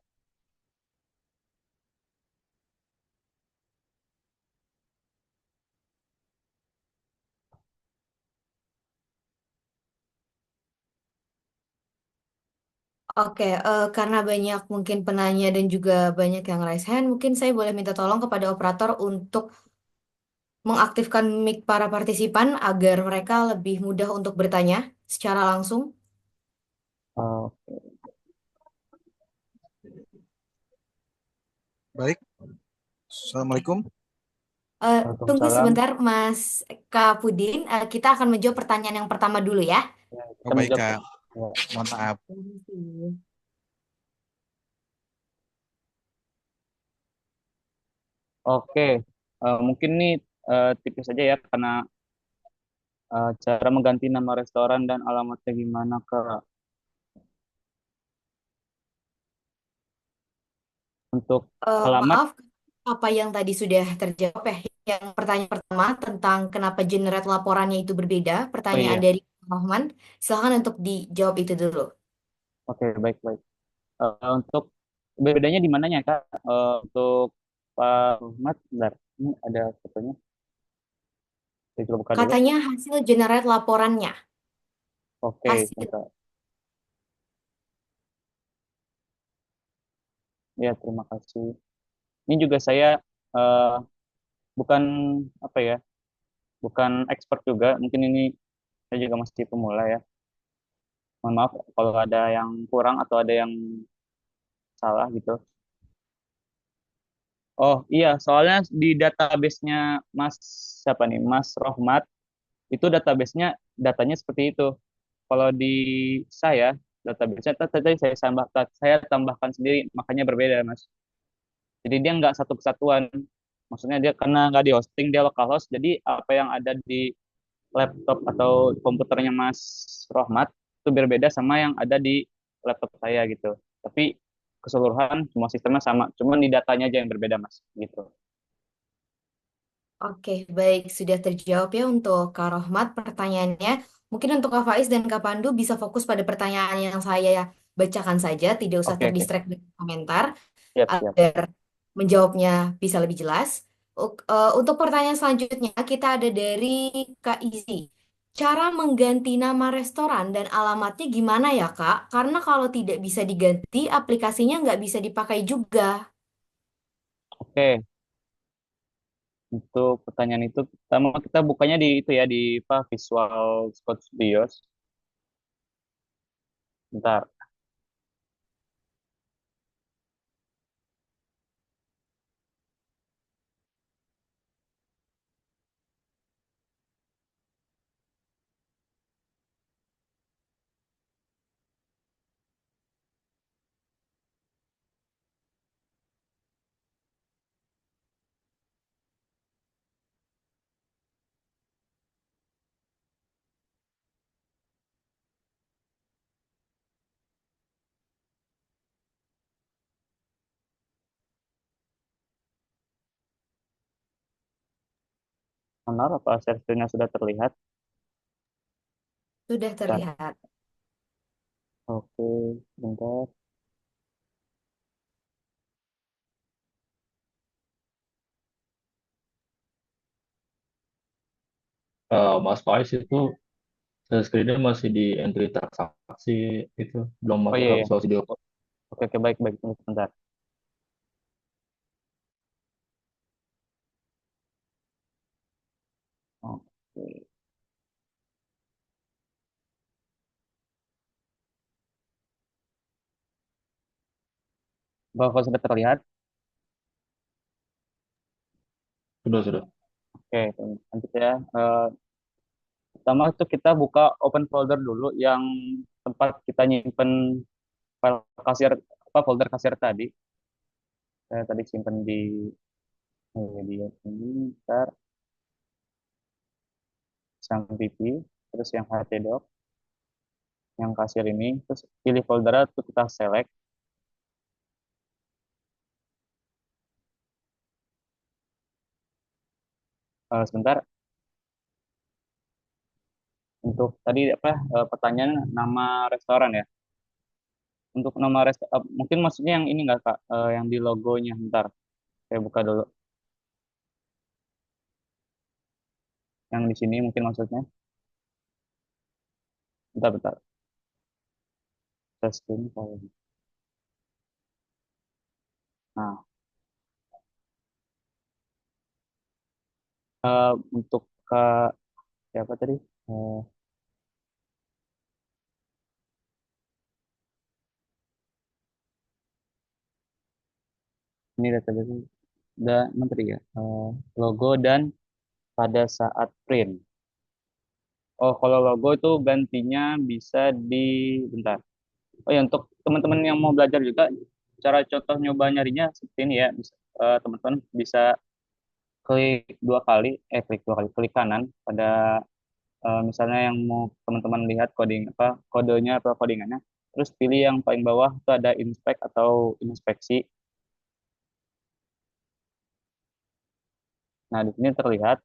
Oke, karena banyak mungkin penanya dan juga banyak yang raise hand, mungkin saya boleh minta tolong kepada operator untuk mengaktifkan mic para partisipan agar mereka lebih mudah untuk bertanya secara langsung. Eh, Baik, Assalamualaikum. Tunggu Waalaikumsalam. sebentar, Mas Kak Pudin. Kita akan menjawab pertanyaan yang pertama dulu ya. Ya, Oh kita baik menjawab. Kak, Ya. mohon maaf. Oke, mungkin nih tipis saja ya, karena cara mengganti nama restoran dan alamatnya gimana ke untuk alamat. Maaf, apa yang tadi sudah terjawab ya? Yang pertanyaan pertama tentang kenapa generate laporannya itu berbeda, Oh pertanyaan iya, dari Rahman, silakan untuk dijawab itu dulu. oke, baik baik. Untuk bedanya di mananya Kak? Untuk Pak Ahmad, bentar. Ini ada fotonya. Saya coba buka dulu. Katanya hasil generate laporannya. Oke, Hasil. bentar. Ya, terima kasih. Ini juga saya eh, bukan apa ya, bukan expert juga. Mungkin ini saya juga masih pemula ya. Mohon maaf kalau ada yang kurang atau ada yang salah gitu. Oh iya, soalnya di database-nya Mas siapa nih, Mas Rohmat, itu database-nya datanya seperti itu. Kalau di saya, database-nya tadi saya tambahkan sendiri, makanya berbeda Mas. Jadi dia nggak satu kesatuan. Maksudnya dia karena nggak di hosting, dia local host, jadi apa yang ada di laptop atau komputernya Mas Rohmat itu berbeda sama yang ada di laptop saya gitu. Tapi keseluruhan semua sistemnya sama, cuman di datanya aja yang berbeda Mas gitu. Oke, baik. Sudah terjawab ya untuk Kak Rohmat pertanyaannya. Mungkin untuk Kak Faiz dan Kak Pandu bisa fokus pada pertanyaan yang saya bacakan saja, tidak usah Oke, oke. terdistract dengan komentar, Siap, siap. agar menjawabnya bisa lebih jelas. Untuk pertanyaan selanjutnya, kita ada dari Kak Izi. Cara mengganti nama restoran dan alamatnya gimana ya, Kak? Karena kalau tidak bisa diganti, aplikasinya nggak bisa dipakai juga. Oke, untuk pertanyaan itu pertama kita bukanya di itu ya di apa Visual Code Studios. Bentar. Benar apa share screen-nya sudah terlihat? Sudah Bentar. terlihat. Oke, bentar. Mas Faiz itu screen-nya masih di entry transaksi itu, belum Oh masuk iya, ke iya. Visual Studio Code. Oke, oke, baik, baik. Tunggu sebentar. Oke. Bapak sudah terlihat? Sudah, sudah. Oke, lanjut ya. Pertama itu kita buka open folder dulu yang tempat kita nyimpen file kasir apa folder kasir tadi. Saya tadi simpen di media ini, ntar sang PP, terus yang htdoc, yang kasir ini, terus pilih folder itu kita select. Sebentar untuk tadi apa pertanyaan nama restoran ya. Untuk nama restoran mungkin maksudnya yang ini nggak Kak? Yang di logonya. Bentar, saya buka dulu. Yang di sini mungkin maksudnya. Bentar, bentar. Testing kali. Nah, untuk Kak siapa tadi? Eh, ini database dan menteri ya. Logo dan pada saat print. Oh, kalau logo itu gantinya bisa di bentar. Oh ya, untuk teman-teman yang mau belajar juga, cara contoh nyoba nyarinya seperti ini ya. Teman-teman bisa klik dua kali, klik kanan pada misalnya yang mau teman-teman lihat coding apa kodenya atau codingannya. Terus pilih yang paling bawah itu ada inspect atau inspeksi. Nah, di sini terlihat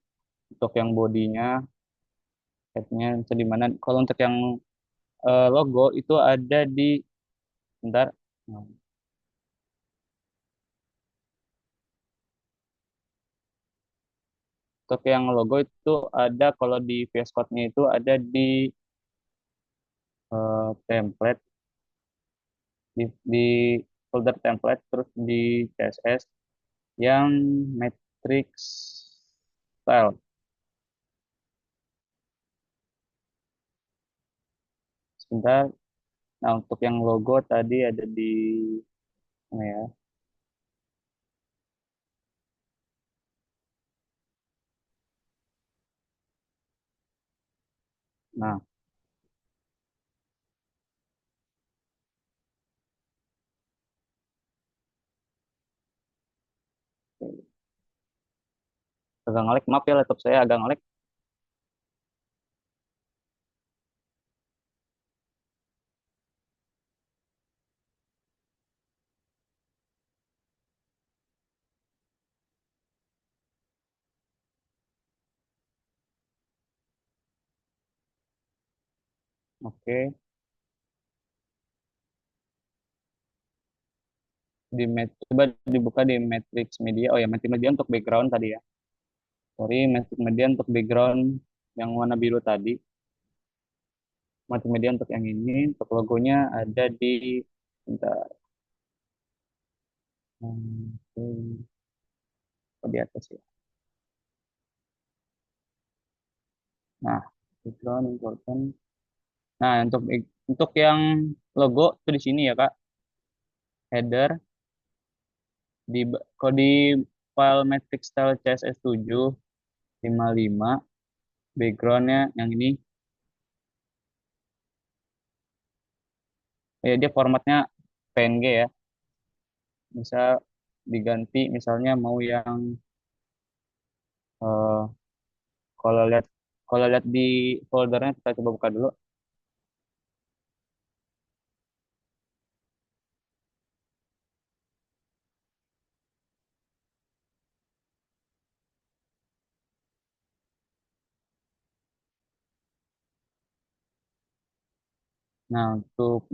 untuk yang bodinya, headnya itu di mana. Kalau untuk yang logo itu ada di bentar. Nah, untuk yang logo itu ada kalau di VS Code-nya itu ada di template di folder template terus di CSS yang matrix style. Sebentar. Nah, untuk yang logo tadi ada di mana ya? Nah, Agak ngelek, maaf ya laptop saya agak ngelek. Oke, coba dibuka di Matrix Media. Oh ya, Matrix Media untuk background tadi ya. Sorry, Matrix Media untuk background yang warna biru tadi. Matrix Media untuk yang ini, untuk logonya ada di, bentar, di atas ya. Nah, background important. Nah, untuk yang logo itu di sini ya Kak, header kalau di file matrix style CSS 755 backgroundnya yang ini ya, dia formatnya PNG ya, bisa diganti misalnya mau yang eh, kalau lihat di foldernya kita coba buka dulu.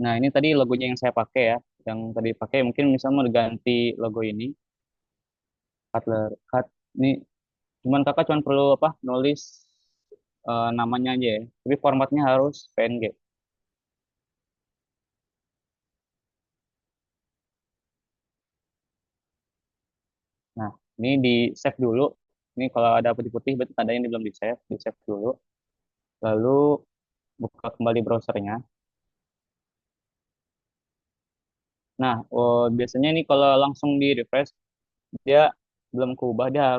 Nah ini tadi logonya yang saya pakai ya, yang tadi pakai mungkin misalnya mau diganti logo ini Cutler cut ini, cuman kakak cuman perlu apa, nulis namanya aja ya, tapi formatnya harus PNG. Nah ini di save dulu, ini kalau ada putih-putih berarti tandanya ini belum di save dulu, lalu buka kembali browsernya. Nah biasanya ini kalau langsung di refresh dia belum keubah, dia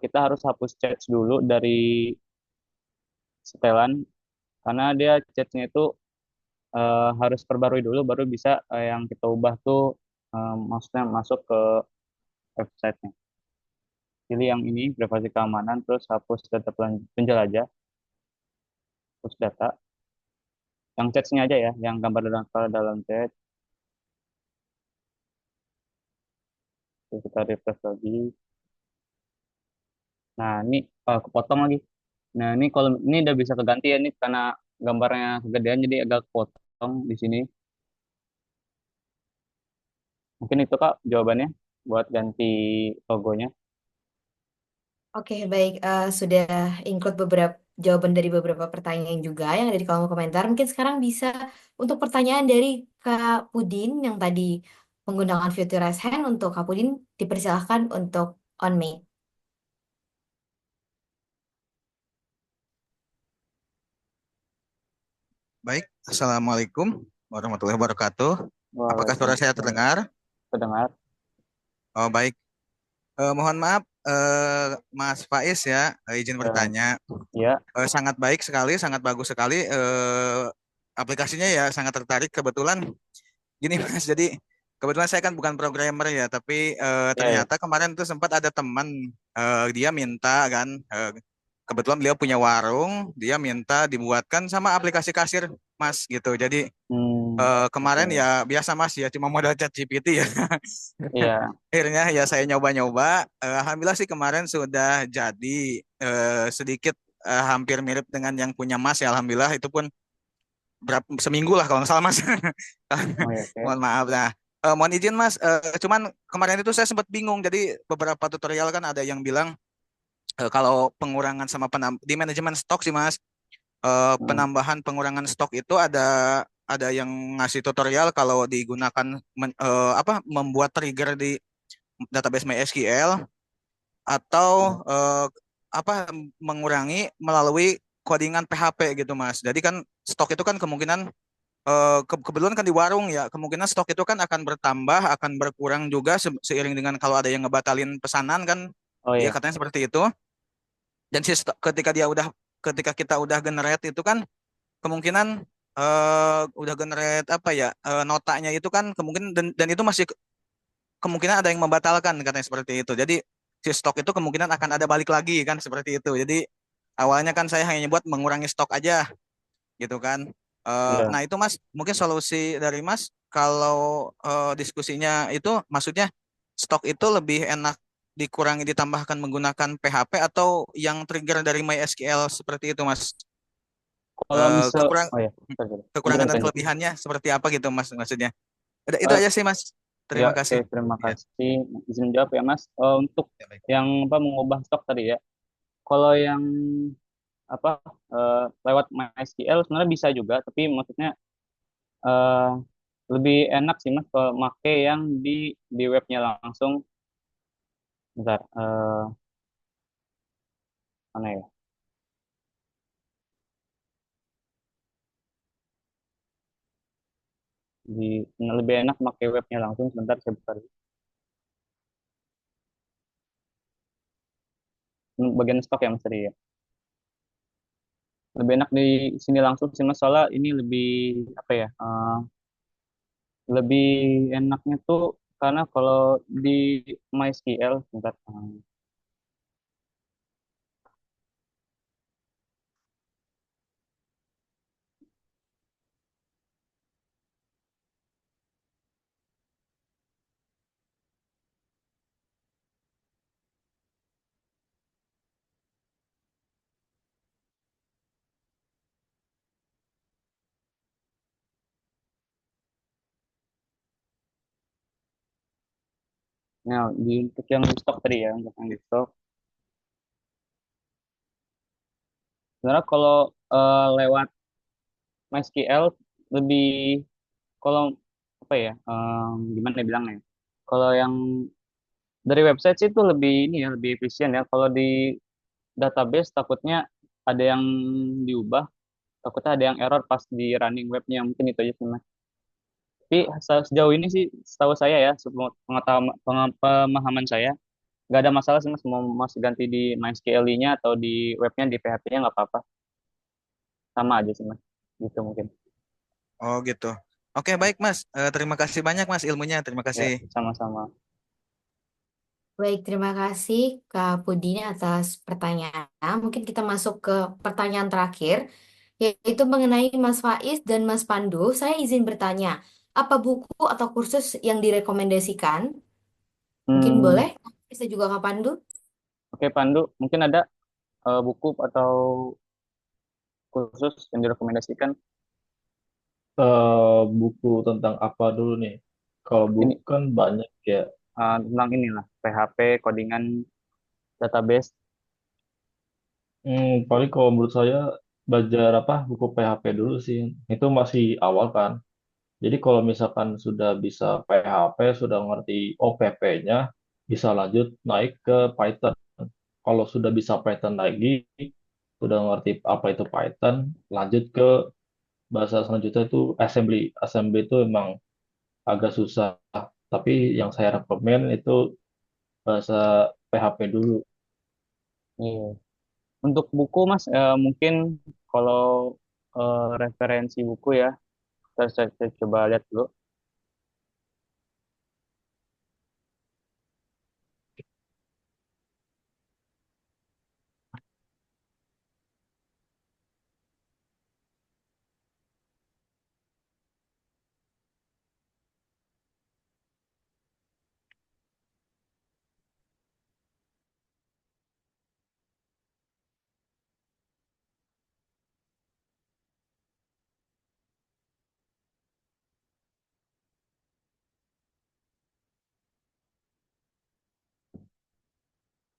kita harus hapus chat dulu dari setelan, karena dia chatnya itu harus perbarui dulu baru bisa yang kita ubah tuh maksudnya masuk ke websitenya. Pilih yang ini privasi keamanan, terus hapus data penjelajah, hapus data. Yang chatnya aja ya, yang gambar dalam chat. Terus kita refresh lagi. Nah ini kepotong lagi. Nah ini kalau ini udah bisa keganti ya, ini karena gambarnya kegedean jadi agak kepotong di sini. Mungkin itu Kak jawabannya buat ganti logonya. Oke, baik. Sudah include beberapa jawaban dari beberapa pertanyaan juga yang ada di kolom komentar. Mungkin sekarang bisa untuk pertanyaan dari Kak Pudin yang tadi menggunakan fitur raise hand. Untuk Kak Pudin, dipersilahkan untuk on mic. Baik, Assalamualaikum warahmatullahi wabarakatuh. Apakah suara saya Waalaikumsalam. terdengar? Terdengar? Oh, baik. Mohon maaf, Mas Faiz ya, izin Eh, bertanya. ya, Sangat baik sekali, sangat bagus sekali. Aplikasinya ya sangat tertarik. Kebetulan gini Mas, jadi kebetulan saya kan bukan programmer ya, tapi ya, ya. ternyata kemarin tuh sempat ada teman, dia minta kan, kebetulan beliau punya warung, dia minta dibuatkan sama aplikasi kasir Mas gitu. Jadi kemarin Oke. ya biasa Mas ya, cuma modal chat GPT ya. Iya, Akhirnya ya saya nyoba-nyoba. Alhamdulillah sih kemarin sudah jadi, sedikit hampir mirip dengan yang punya Mas ya. Alhamdulillah itu pun seminggu lah kalau nggak salah Mas. oh ya, oke. Mohon maaf. Nah, mohon izin Mas. Cuman kemarin itu saya sempat bingung. Jadi beberapa tutorial kan ada yang bilang, kalau pengurangan sama di manajemen stok sih Mas. Hmm, Penambahan pengurangan stok itu ada yang ngasih tutorial kalau digunakan membuat trigger di database MySQL, hmm. atau mengurangi melalui codingan PHP gitu Mas. Jadi kan stok itu kan kemungkinan, kebetulan kan di warung ya, kemungkinan stok itu kan akan bertambah, akan berkurang juga seiring dengan kalau ada yang ngebatalin pesanan kan, Oh dia ya, katanya seperti itu. Dan ketika kita udah generate itu kan kemungkinan, udah generate notanya itu kan kemungkinan, dan itu masih kemungkinan ada yang membatalkan katanya seperti itu. Jadi si stok itu kemungkinan akan ada balik lagi kan seperti itu. Jadi awalnya kan saya hanya buat mengurangi stok aja gitu kan. Iya. Nah itu Mas, mungkin solusi dari Mas kalau diskusinya itu maksudnya stok itu lebih enak dikurangi ditambahkan menggunakan PHP atau yang trigger dari MySQL seperti itu Mas. Kalau misal, Kekurang oh ya, sorry, sorry. kekurangan Lanjut, dan lanjut. kelebihannya seperti apa gitu Mas maksudnya. Itu Eh, aja sih Mas. ya, Terima oke, kasih. terima Ya, kasih. Izin jawab ya, Mas. Untuk ya, baik. yang apa mengubah stok tadi ya. Kalau yang apa lewat MySQL sebenarnya bisa juga, tapi maksudnya eh, lebih enak sih Mas kalau make yang di webnya langsung. Bentar, mana ya? Di lebih enak pakai webnya langsung. Sebentar saya buka dulu. Bagian stok ya Mas tadi ya. Lebih enak di sini langsung sih Mas, soalnya ini lebih apa ya? Lebih enaknya tuh karena kalau di MySQL, sebentar. Nah, untuk yang di stok tadi ya, untuk yang di stok. Sebenarnya kalau lewat MySQL lebih, kalau apa ya? Gimana ya bilangnya? Kalau yang dari website sih itu lebih ini ya, lebih efisien ya. Kalau di database takutnya ada yang diubah, takutnya ada yang error pas di running webnya. Mungkin itu aja sih Mas. Tapi sejauh ini sih setahu saya ya, pemahaman saya nggak ada masalah sih Mas, mau Mas ganti di MySQL-nya atau di webnya di PHP-nya nggak apa-apa, sama aja sih Mas, gitu mungkin. Oh gitu. Oke baik Mas. Terima kasih banyak Mas ilmunya. Terima Ya, kasih. sama-sama. Baik, terima kasih Kak Pudin atas pertanyaan. Mungkin kita masuk ke pertanyaan terakhir, yaitu mengenai Mas Faiz dan Mas Pandu. Saya izin bertanya, apa buku atau kursus yang direkomendasikan? Mungkin Hmm, boleh, bisa juga Kak Pandu. oke Pandu, mungkin ada buku atau kursus yang direkomendasikan. Buku tentang apa dulu nih? Kalau buku Ini kan banyak ya. tentang inilah PHP, codingan, database. Paling kalau menurut saya belajar apa buku PHP dulu sih. Itu masih awal kan. Jadi kalau misalkan sudah bisa PHP, sudah ngerti OPP-nya, bisa lanjut naik ke Python. Kalau sudah bisa Python lagi, sudah ngerti apa itu Python, lanjut ke bahasa selanjutnya itu assembly. Assembly itu emang agak susah. Tapi yang saya rekomen itu bahasa PHP dulu. Iya. Untuk buku Mas, mungkin kalau referensi buku ya, saya coba lihat dulu.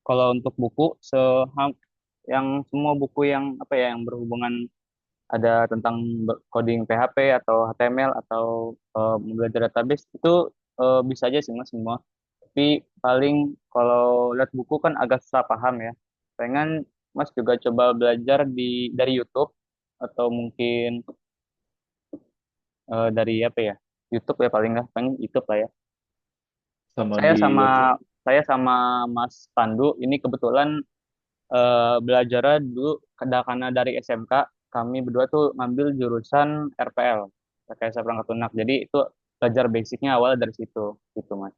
Kalau untuk buku, yang semua buku yang apa ya, yang berhubungan ada tentang coding PHP atau HTML atau belajar database itu bisa aja sih Mas semua. Tapi paling kalau lihat buku kan agak susah paham ya. Pengen Mas juga coba belajar dari YouTube atau mungkin dari apa ya? YouTube ya paling nggak, paling YouTube lah ya. Sama Saya di sama website. saya sama Mas Pandu ini kebetulan belajarnya dulu karena dari SMK kami berdua tuh ngambil jurusan RPL, Rekayasa Perangkat Lunak. Jadi itu belajar basicnya awal dari situ, gitu Mas.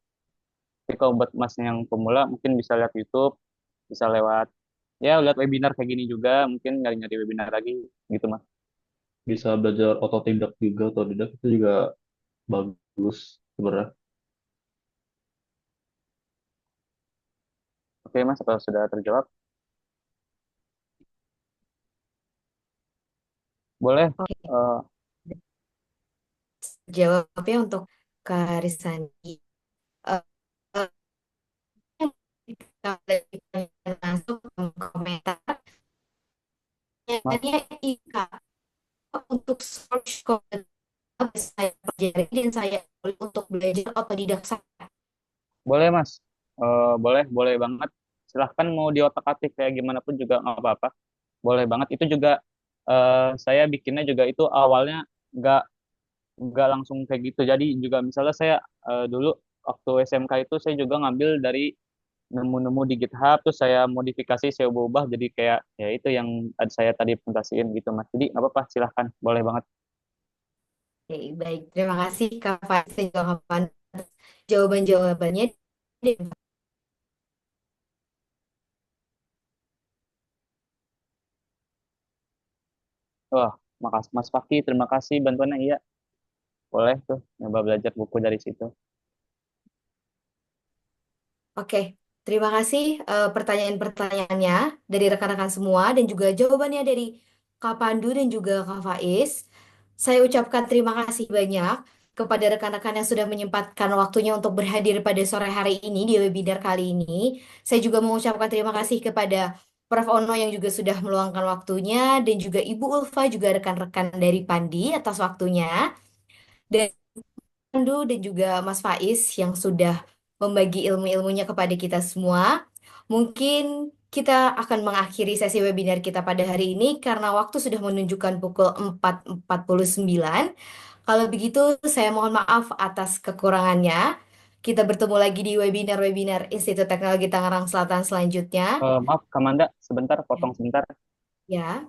Tapi kalau buat mas yang pemula mungkin bisa lihat YouTube, bisa lewat ya lihat webinar kayak gini juga, mungkin nyari-nyari webinar lagi gitu mas. Bisa belajar otodidak juga, otodidak itu juga bagus sebenarnya. Oke mas, kalau sudah terjawab, boleh Oke, eh, jawabnya untuk Kak Risandi. Eh, eh, Kalau dari langsung ke komentar, mas. pertanyaannya Ika, untuk source code saya pelajari dan saya pilih untuk belajar otodidak saya. Boleh mas. Boleh boleh banget, silahkan mau di otak-atik kayak gimana pun juga nggak apa-apa, boleh banget. Itu juga saya bikinnya juga itu awalnya nggak nggak langsung kayak gitu. Jadi juga misalnya saya dulu waktu SMK itu saya juga ngambil dari nemu-nemu di GitHub, terus saya modifikasi, saya ubah-ubah jadi kayak ya itu yang saya tadi presentasiin gitu mas. Jadi nggak apa-apa, silahkan, boleh banget. Oke, baik. Terima kasih Kak Faiz dan juga Kak Pan atas jawaban-jawabannya. Dan- Wah, makasih Mas Fakih, terima kasih bantuannya. Iya, boleh tuh nyoba belajar buku dari situ. Oke, terima kasih pertanyaan-pertanyaannya dari rekan-rekan semua dan juga jawabannya dari Kak Pandu dan juga Kak Faiz. Saya ucapkan terima kasih banyak kepada rekan-rekan yang sudah menyempatkan waktunya untuk berhadir pada sore hari ini di webinar kali ini. Saya juga mengucapkan terima kasih kepada Prof. Ono yang juga sudah meluangkan waktunya dan juga Ibu Ulfa juga rekan-rekan dari Pandi atas waktunya. Dan Pandu dan juga Mas Faiz yang sudah membagi ilmu-ilmunya kepada kita semua. Mungkin kita akan mengakhiri sesi webinar kita pada hari ini karena waktu sudah menunjukkan pukul 4.49. Kalau begitu, saya mohon maaf atas kekurangannya. Kita bertemu lagi di webinar-webinar Institut Teknologi Tangerang Selatan selanjutnya. Maaf, Kamanda, sebentar, potong sebentar. Ya,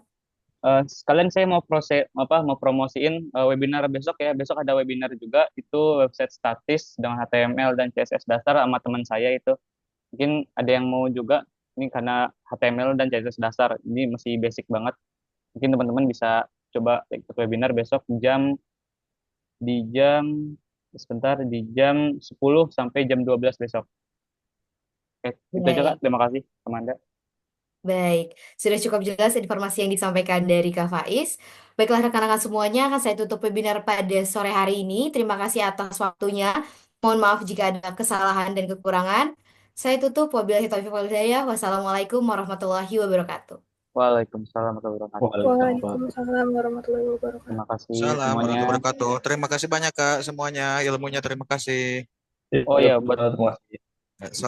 Sekalian saya mau mau promosiin webinar besok ya. Besok ada webinar juga, itu website statis dengan HTML dan CSS dasar sama teman saya itu. Mungkin ada yang mau juga, ini karena HTML dan CSS dasar, ini masih basic banget. Mungkin teman-teman bisa coba ikut webinar besok di jam sebentar di jam 10 sampai jam 12 besok. Oke, itu aja Kak. baik. Terima kasih, Amanda. Baik, sudah cukup jelas informasi yang disampaikan dari Kak Faiz. Baiklah rekan-rekan semuanya, akan saya tutup webinar pada sore hari ini. Terima kasih atas waktunya. Mohon maaf jika ada kesalahan dan kekurangan. Saya tutup. Wabillahi taufiq wal hidayah. Wassalamualaikum warahmatullahi wabarakatuh. Waalaikumsalam warahmatullahi wabarakatuh. Waalaikumsalam. Waalaikumsalam warahmatullahi wabarakatuh. Terima kasih Salam semuanya. warahmatullahi wabarakatuh. Terima kasih banyak Kak semuanya ilmunya. Terima kasih. Oh Iya, ya, terima kasih. Ya,